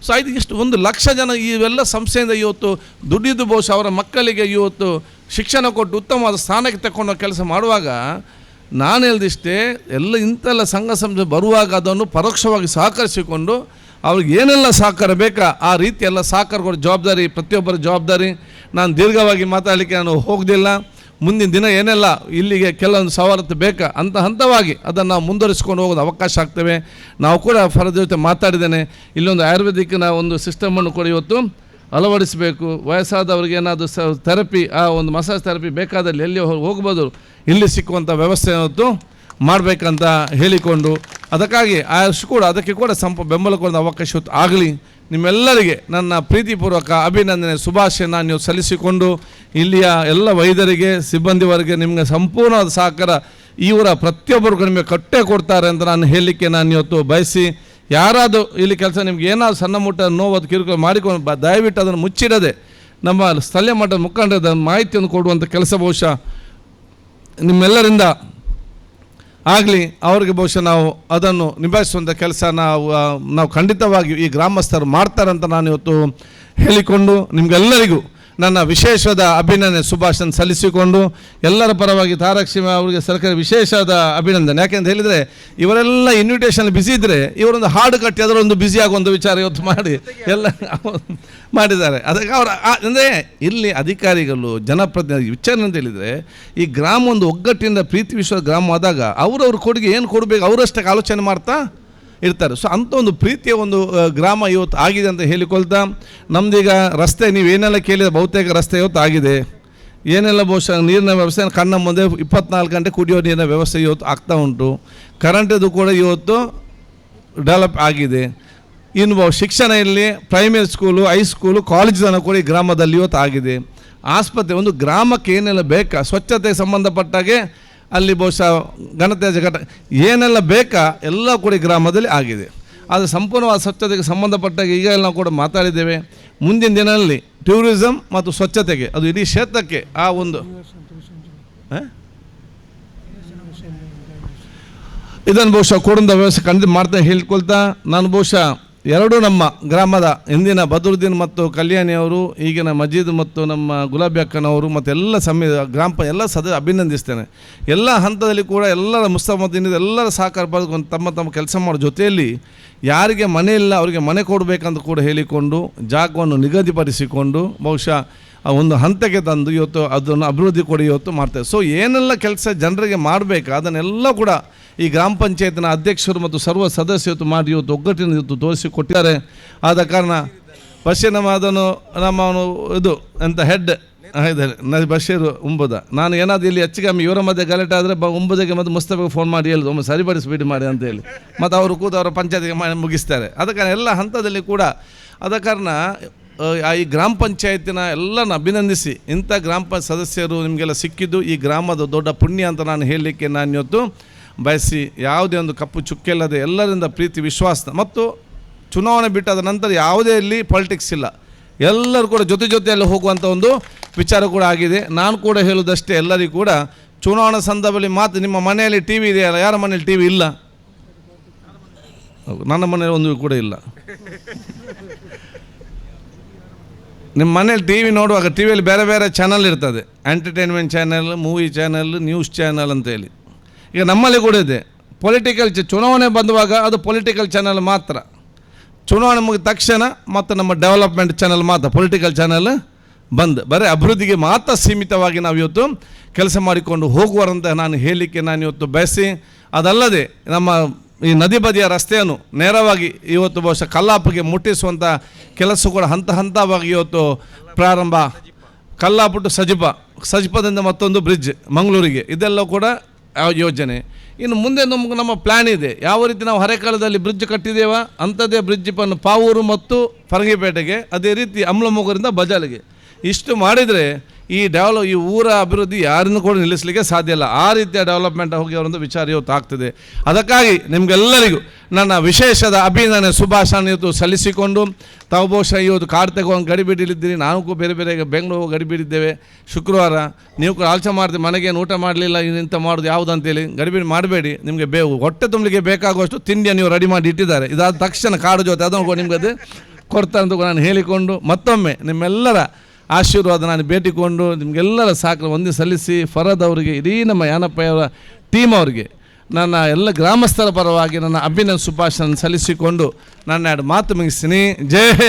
ಸೊ ಇಷ್ಟು 1,00,000 ಜನ ಇವೆಲ್ಲ ಸಂಸ್ಥೆಯಿಂದ ಇವತ್ತು ದುಡಿದು ಬಹುಶಃ ಅವರ ಮಕ್ಕಳಿಗೆ ಇವತ್ತು ಶಿಕ್ಷಣ ಕೊಟ್ಟು ಉತ್ತಮವಾದ ಸ್ಥಾನಕ್ಕೆ ತಗೊಂಡು ಕೆಲಸ ಮಾಡುವಾಗ, ನಾನು ಹೇಳ್ದಿಷ್ಟೇ, ಎಲ್ಲ ಇಂಥೆಲ್ಲ ಸಂಘ ಸಂಸ್ಥೆ ಬರುವಾಗ ಅದನ್ನು ಪರೋಕ್ಷವಾಗಿ ಸಹಕರಿಸಿಕೊಂಡು ಅವ್ರಿಗೆ ಏನೆಲ್ಲ ಸಹಕಾರ ಬೇಕಾ ಆ ರೀತಿ ಎಲ್ಲ ಸಹಕಾರ ಕೊಡೋ ಜವಾಬ್ದಾರಿ ಪ್ರತಿಯೊಬ್ಬರ ಜವಾಬ್ದಾರಿ. ನಾನು ದೀರ್ಘವಾಗಿ ಮಾತಾಡಲಿಕ್ಕೆ ನಾನು ಹೋಗೋದಿಲ್ಲ. ಮುಂದಿನ ದಿನ ಏನೆಲ್ಲ ಇಲ್ಲಿಗೆ ಕೆಲವೊಂದು ಸವಲತ್ತು ಬೇಕಾ ಅಂತ ಹಂತವಾಗಿ ಅದನ್ನು ನಾವು ಮುಂದುವರಿಸ್ಕೊಂಡು ಹೋಗೋದು ಅವಕಾಶ ಆಗ್ತವೆ. ನಾವು ಕೂಡ ಫರದ ಜೊತೆ ಮಾತಾಡಿದ್ದೇನೆ, ಇಲ್ಲೊಂದು ಆಯುರ್ವೇದಿಕ್ನ ಒಂದು ಸಿಸ್ಟಮನ್ನು ಕೂಡ ಇವತ್ತು ಅಳವಡಿಸಬೇಕು. ವಯಸ್ಸಾದವ್ರಿಗೆ ಏನಾದರೂ ಥೆರಪಿ, ಆ ಒಂದು ಮಸಾಜ್ ಥೆರಪಿ ಬೇಕಾದಲ್ಲಿ ಎಲ್ಲಿ ಹೋಗ್ಬೋದು, ಇಲ್ಲಿ ಸಿಕ್ಕುವಂಥ ವ್ಯವಸ್ಥೆ ಇವತ್ತು ಮಾಡಬೇಕಂತ ಹೇಳಿಕೊಂಡು, ಅದಕ್ಕಾಗಿ ಅದಕ್ಕೆ ಕೂಡ ಬೆಂಬಲ ಕೊಡೋ ಅವಕಾಶ ಆಗಲಿ. ನಿಮ್ಮೆಲ್ಲರಿಗೆ ನನ್ನ ಪ್ರೀತಿಪೂರ್ವಕ ಅಭಿನಂದನೆ, ಶುಭಾಶಯನ ನೀವು ಸಲ್ಲಿಸಿಕೊಂಡು, ಇಲ್ಲಿಯ ಎಲ್ಲ ವೈದ್ಯರಿಗೆ, ಸಿಬ್ಬಂದಿವರೆಗೆ ನಿಮಗೆ ಸಂಪೂರ್ಣವಾದ ಸಹಕಾರ ಇವರ ಪ್ರತಿಯೊಬ್ಬರಿಗೂ ನಿಮಗೆ ಕಟ್ಟೆ ಕೊಡ್ತಾರೆ ಅಂತ ನಾನು ಹೇಳಲಿಕ್ಕೆ ನಾನು ಇವತ್ತು ಬಯಸಿ, ಯಾರಾದರೂ ಇಲ್ಲಿ ಕೆಲಸ ನಿಮ್ಗೆ ಏನಾದರೂ ಸಣ್ಣ ಮುಟ್ಟ ನೋವು ಕಿರುಕುಳ ಮಾಡಿಕೊಂಡು ದಯವಿಟ್ಟು ಅದನ್ನು ಮುಚ್ಚಿಡದೆ ನಮ್ಮ ಸ್ಥಳೀಯ ಮಟ್ಟದ ಮುಖಂಡರ ಮಾಹಿತಿಯನ್ನು ಕೊಡುವಂಥ ಕೆಲಸ ಬಹುಶಃ ನಿಮ್ಮೆಲ್ಲರಿಂದ ಆಗಲಿ. ಅವರಿಗೆ ಬಹುಶಃ ನಾವು ಅದನ್ನು ನಿಭಾಯಿಸುವಂಥ ಕೆಲಸ ನಾವು ಖಂಡಿತವಾಗಿ ಈ ಗ್ರಾಮಸ್ಥರು ಮಾಡ್ತಾರಂತ ನಾನು ಇವತ್ತು ಹೇಳಿಕೊಂಡು, ನಿಮಗೆಲ್ಲರಿಗೂ ನನ್ನ ವಿಶೇಷವಾದ ಅಭಿನಂದನೆ ಶುಭಾಶಯ ಸಲ್ಲಿಸಿಕೊಂಡು, ಎಲ್ಲರ ಪರವಾಗಿ ತಾರಕ್ಷಿಮ ಅವರಿಗೆ ಸರ್ಕಾರ ವಿಶೇಷವಾದ ಅಭಿನಂದನೆ. ಯಾಕೆಂತ ಹೇಳಿದರೆ ಇವರೆಲ್ಲ ಇನ್ವಿಟೇಷನ್ ಬಿಸಿ ಇದ್ದರೆ ಇವರೊಂದು ಹಾಡು ಕಟ್ಟಿ ಅದರೊಂದು ಬ್ಯುಸಿ ಆಗುವಂಥ ವಿಚಾರ ಇವತ್ತು ಮಾಡಿ ಎಲ್ಲ ಮಾಡಿದ್ದಾರೆ. ಅದಕ್ಕೆ ಅವರು ಅಂದರೆ ಇಲ್ಲಿ ಅಧಿಕಾರಿಗಳು, ಜನಪ್ರತಿನಿಧಿ ವಿಚಾರಣೆ ಅಂತ ಹೇಳಿದರೆ, ಈ ಗ್ರಾಮ ಒಂದು ಒಗ್ಗಟ್ಟಿನಿಂದ ಪ್ರೀತಿ ವಿಶ್ವಾಸ ಗ್ರಾಮ ಆದಾಗ ಅವರವ್ರ ಕೊಡುಗೆ ಏನು ಕೊಡಬೇಕು ಅವರಷ್ಟಕ್ಕೆ ಆಲೋಚನೆ ಮಾಡ್ತಾ ಇರ್ತಾರೆ. ಸೊ ಅಂಥ ಒಂದು ಪ್ರೀತಿಯ ಒಂದು ಗ್ರಾಮ ಇವತ್ತು ಆಗಿದೆ ಅಂತ ಹೇಳಿಕೊಳ್ತಾ, ನಮ್ಮದೀಗ ರಸ್ತೆ ನೀವೇನೆಲ್ಲ ಕೇಳಿದ ಬಹುತೇಕ ರಸ್ತೆ ಇವತ್ತು ಆಗಿದೆ. ಏನೆಲ್ಲ ಬಹುಶಃ ನೀರಿನ ವ್ಯವಸ್ಥೆ ಕಣ್ಣ ಮುಂದೆ 24 ಗಂಟೆ ಕುಡಿಯೋ ನೀರಿನ ವ್ಯವಸ್ಥೆ ಇವತ್ತು ಆಗ್ತಾ ಉಂಟು. ಕರೆಂಟದು ಕೂಡ ಇವತ್ತು ಡೆವಲಪ್ ಆಗಿದೆ. ಇನ್ನು ಶಿಕ್ಷಣ ಇಲ್ಲಿ ಪ್ರೈಮರಿ ಸ್ಕೂಲು, ಹೈಸ್ಕೂಲು, ಕಾಲೇಜನ್ನು ಕೂಡ ಈ ಗ್ರಾಮದಲ್ಲಿ ಇವತ್ತು ಆಗಿದೆ. ಆಸ್ಪತ್ರೆ, ಒಂದು ಗ್ರಾಮಕ್ಕೆ ಏನೆಲ್ಲ ಬೇಕಾ, ಸ್ವಚ್ಛತೆಗೆ ಸಂಬಂಧಪಟ್ಟಾಗೆ ಅಲ್ಲಿ ಬಹುಶಃ ಘನತ್ಯಾಜ್ಯ ಘಟ ಏನೆಲ್ಲ ಬೇಕಾ ಎಲ್ಲ ಕೂಡ ಗ್ರಾಮದಲ್ಲಿ ಆಗಿದೆ. ಅದು ಸಂಪೂರ್ಣವಾದ ಸ್ವಚ್ಛತೆಗೆ ಸಂಬಂಧಪಟ್ಟಾಗ ಈಗ ನಾವು ಕೂಡ ಮಾತಾಡಿದ್ದೇವೆ. ಮುಂದಿನ ದಿನದಲ್ಲಿ ಟೂರಿಸಮ್ ಮತ್ತು ಸ್ವಚ್ಛತೆಗೆ ಅದು ಇಡೀ ಕ್ಷೇತ್ರಕ್ಕೆ ಆ ಒಂದು ಇದನ್ನು ಬಹುಶಃ ಕೊಡುವಂಥ ವ್ಯವಸ್ಥೆ ಖಂಡಿತ ಮಾಡ್ತಾ ಹೇಳ್ಕೊಳ್ತಾ, ನಾನು ಬಹುಶಃ ಎರಡೂ ನಮ್ಮ ಗ್ರಾಮದ ಹಿಂದಿನ ಬದರುದ್ದೀನ್ ಮತ್ತು ಕಲ್ಯಾಣಿ ಅವರು, ಈಗಿನ ಮಜೀದ್ ಮತ್ತು ನಮ್ಮ ಗುಲಾಬಿ ಅಕ್ಕನವರು ಮತ್ತು ಎಲ್ಲ ಗ್ರಾಮ ಎಲ್ಲ ಸದಸ್ಯ ಅಭಿನಂದಿಸ್ತೇನೆ. ಎಲ್ಲ ಹಂತದಲ್ಲಿ ಕೂಡ ಎಲ್ಲರ ಮುಸ್ತಮದ್ದಿನಿಂದ ಎಲ್ಲರ ಸಹಕಾರ ಪಡೆದುಕೊಂಡು ತಮ್ಮ ಕೆಲಸ ಮಾಡೋ ಜೊತೆಯಲ್ಲಿ ಯಾರಿಗೆ ಮನೆ ಇಲ್ಲ ಅವರಿಗೆ ಮನೆ ಕೊಡಬೇಕಂತ ಕೂಡ ಹೇಳಿಕೊಂಡು ಜಾಗವನ್ನು ನಿಗದಿಪಡಿಸಿಕೊಂಡು ಬಹುಶಃ ಒಂದು ಹಂತಕ್ಕೆ ತಂದು ಇವತ್ತು ಅದನ್ನು ಅಭಿವೃದ್ಧಿ ಕೊಡಿ ಇವತ್ತು ಮಾಡ್ತೇವೆ. ಸೊ ಏನೆಲ್ಲ ಕೆಲಸ ಜನರಿಗೆ ಮಾಡಬೇಕು ಅದನ್ನೆಲ್ಲ ಕೂಡ ಈ ಗ್ರಾಮ ಪಂಚಾಯತ್ನ ಅಧ್ಯಕ್ಷರು ಮತ್ತು ಸರ್ವ ಸದಸ್ಯರು ಮಾಡಿ ಇವತ್ತು ಒಗ್ಗಟ್ಟಿನ ಇವತ್ತು ತೋರಿಸಿಕೊಟ್ಟಿದ್ದಾರೆ. ಆದ ಕಾರಣ ಬಶೀರ್ ಅದನ್ನು ನಮ್ಮವನು ಇದು ಎಂತ ಹೆಡ್ ಇದ್ದಾರೆ ಬಶೀರ್ ಉಂಬುದ, ನಾನು ಏನಾದರೂ ಇಲ್ಲಿ ಹೆಚ್ಚಿಗೆ ಇವರ ಮಧ್ಯೆ ಗಲಾಟೆ ಆದರೆ ಉಂಬುದಿಗೆ ಮತ್ತು ಮುಸ್ತಫಾಗೆ ಫೋನ್ ಮಾಡಿ ಹೇಳಿದ್ರು ಒಮ್ಮೆ ಸರಿಪಡಿಸಿಬಿಟ್ಟು ಮಾಡಿ ಅಂತೇಳಿ, ಮತ್ತು ಅವರು ಕೂತು ಅವರ ಪಂಚಾಯತಿಗೆ ಮುಗಿಸ್ತಾರೆ. ಆದ ಕಾರಣ ಎಲ್ಲ ಹಂತದಲ್ಲಿ ಕೂಡ ಆದ ಕಾರಣ ಈ ಗ್ರಾಮ ಪಂಚಾಯತಿನ ಎಲ್ಲನ ಅಭಿನಂದಿಸಿ, ಇಂಥ ಗ್ರಾಮ ಸದಸ್ಯರು ನಿಮಗೆಲ್ಲ ಸಿಕ್ಕಿದ್ದು ಈ ಗ್ರಾಮದ ದೊಡ್ಡ ಪುಣ್ಯ ಅಂತ ನಾನು ಹೇಳಲಿಕ್ಕೆ ನಾನು ಇವತ್ತು ಬಯಸಿ, ಯಾವುದೇ ಒಂದು ಕಪ್ಪು ಚುಕ್ಕಿಲ್ಲದೆ ಎಲ್ಲರಿಂದ ಪ್ರೀತಿ ವಿಶ್ವಾಸ ಮತ್ತು ಚುನಾವಣೆ ಬಿಟ್ಟಾದ ನಂತರ ಯಾವುದೇ ಇಲ್ಲಿ ಪಾಲಿಟಿಕ್ಸ್ ಇಲ್ಲ, ಎಲ್ಲರೂ ಕೂಡ ಜೊತೆಯಲ್ಲಿ ಹೋಗುವಂಥ ಒಂದು ವಿಚಾರ ಕೂಡ ಆಗಿದೆ. ನಾನು ಕೂಡ ಹೇಳೋದಷ್ಟೇ, ಎಲ್ಲರಿಗೂ ಕೂಡ ಚುನಾವಣಾ ಸಂದರ್ಭದಲ್ಲಿ ಮಾತು ನಿಮ್ಮ ಮನೆಯಲ್ಲಿ ಟಿ ವಿ ಇದೆಯಲ್ಲ, ಯಾರ ಮನೇಲಿ ಟಿ ವಿ ಇಲ್ಲ? ನನ್ನ ಮನೇಲಿ ಒಂದು ಕೂಡ ಇಲ್ಲ. ನಿಮ್ಮ ಮನೇಲಿ ಟಿ ವಿ ನೋಡುವಾಗ ಟಿ ವಿಯಲ್ಲಿ ಬೇರೆ ಬೇರೆ ಚಾನಲ್ ಇರ್ತದೆ, entertainment channel, movie channel, news channel ಅಂತೇಳಿ. ಈಗ ನಮ್ಮಲ್ಲಿ ಕೂಡ ಇದೆ ಪೊಲಿಟಿಕಲ್ ಚುನಾವಣೆ ಬಂದುವಾಗ ಅದು ಪೊಲಿಟಿಕಲ್ ಚಾನಲ್ ಮಾತ್ರ, ಚುನಾವಣೆ ಮುಗಿದ ತಕ್ಷಣ ಮತ್ತು ನಮ್ಮ ಡೆವಲಪ್ಮೆಂಟ್ ಚಾನಲ್ ಮಾತ್ರ, ಪೊಲಿಟಿಕಲ್ ಚಾನಲ್ ಬಂದ್, ಬರೀ ಅಭಿವೃದ್ಧಿಗೆ ಮಾತ್ರ ಸೀಮಿತವಾಗಿ ನಾವು ಇವತ್ತು ಕೆಲಸ ಮಾಡಿಕೊಂಡು ಹೋಗುವರಂತ ನಾನು ಹೇಳಲಿಕ್ಕೆ ನಾನು ಇವತ್ತು ಬಯಸಿ, ಅದಲ್ಲದೆ ನಮ್ಮ ಈ ನದಿ ಬದಿಯ ರಸ್ತೆಯನ್ನು ನೇರವಾಗಿ ಇವತ್ತು ಬಹುಶಃ ಕಲ್ಲಾಪುಗೆ ಮುಟ್ಟಿಸುವಂಥ ಕೆಲಸ ಕೂಡ ಹಂತ ಹಂತವಾಗಿ ಇವತ್ತು ಪ್ರಾರಂಭ. ಕಲ್ಲಾಪು ಟು ಸಜಿಪದಿಂದ ಮತ್ತೊಂದು ಬ್ರಿಡ್ಜ್ ಮಂಗಳೂರಿಗೆ, ಇದೆಲ್ಲ ಕೂಡ ಯೋಜನೆ. ಇನ್ನು ಮುಂದೆ ನಮ್ಮ ಪ್ಲ್ಯಾನ್ ಇದೆ. ಯಾವ ರೀತಿ ನಾವು ಹರೆಕಾಲದಲ್ಲಿ ಬ್ರಿಡ್ಜ್ ಕಟ್ಟಿದ್ದೇವೆ ಅಂಥದ್ದೇ ಬ್ರಿಡ್ಜ್ ಪಾವೂರು ಮತ್ತು ಫರಂಗಿಪೇಟೆಗೆ, ಅದೇ ರೀತಿ ಅಮ್ಲಮೊಗರಿಂದ ಬಜಾಲಿಗೆ. ಇಷ್ಟು ಮಾಡಿದರೆ ಈ ಊರ ಅಭಿವೃದ್ಧಿ ಯಾರನ್ನು ಕೂಡ ನಿಲ್ಲಿಸಲಿಕ್ಕೆ ಸಾಧ್ಯ ಇಲ್ಲ. ಆ ರೀತಿಯ ಡೆವಲಪ್ಮೆಂಟ್ ಹೋಗಿ ಅವರೊಂದು ವಿಚಾರ ಇವತ್ತು ಆಗ್ತದೆ. ಅದಕ್ಕಾಗಿ ನಿಮಗೆಲ್ಲರಿಗೂ ನನ್ನ ವಿಶೇಷದ ಅಭಿನಂದನೆ ಶುಭಾಶಯ ಇವತ್ತು ಸಲ್ಲಿಸಿಕೊಂಡು, ತಾವು ಬಹುಶಃ ಇವತ್ತು ಕಾರ್ ತಗೊಂಡು ಗಡಿಬಿಡಿಲಿದ್ದೀರಿ, ನಾವು ಬೇರೆ ಬೇರೆ ಬೆಂಗಳೂರು ಗಡಿಬಿಡಿದ್ದೇವೆ. ಶುಕ್ರವಾರ ನೀವು ಕೂಡ ಆಲೋಚನೆ ಮಾಡ್ತೀವಿ, ಮನೆಗೇನು ಊಟ ಮಾಡಲಿಲ್ಲ, ಇಂಥ ಮಾಡೋದು ಯಾವುದು ಅಂತೇಳಿ ಗಡಿಬಿಡಿ ಮಾಡಬೇಡಿ. ನಿಮಗೆ ಹೊಟ್ಟೆ ತುಂಬಲಿಕ್ಕೆ ಬೇಕಾಗುವಷ್ಟು ತಿಂಡಿಯನ್ನು ನೀವು ರೆಡಿ ಮಾಡಿ ಇಟ್ಟಿದ್ದಾರೆ. ಇದಾದ ತಕ್ಷಣ ಕಾಡು ಜೊತೆ ಅದನ್ನು ನಿಮ್ಗೆ ಅದು ಕೊಡ್ತಾರೆ ಅಂತ ನಾನು ಹೇಳಿಕೊಂಡು, ಮತ್ತೊಮ್ಮೆ ನಿಮ್ಮೆಲ್ಲರ ಆಶೀರ್ವಾದ ನಾನು ಭೇಟಿಕೊಂಡು ನಿಮಗೆಲ್ಲರ ಸಾಕು ಒಂದೇ ಸಲ್ಲಿಸಿ, ಫರದ್ ಅವರಿಗೆ, ಇಡೀ ನಮ್ಮ ಯಾನಪ್ಪಯವರ ಟೀಮ್ ಅವರಿಗೆ ನನ್ನ ಎಲ್ಲ ಗ್ರಾಮಸ್ಥರ ಪರವಾಗಿ ನನ್ನ ಅಭಿನಂದನೆ ಶುಭಾಶಯ ಸಲ್ಲಿಸಿಕೊಂಡು ನನ್ನ ಎರಡು ಮಾತು ಮುಗಿಸ್ತೀನಿ. ಜೈ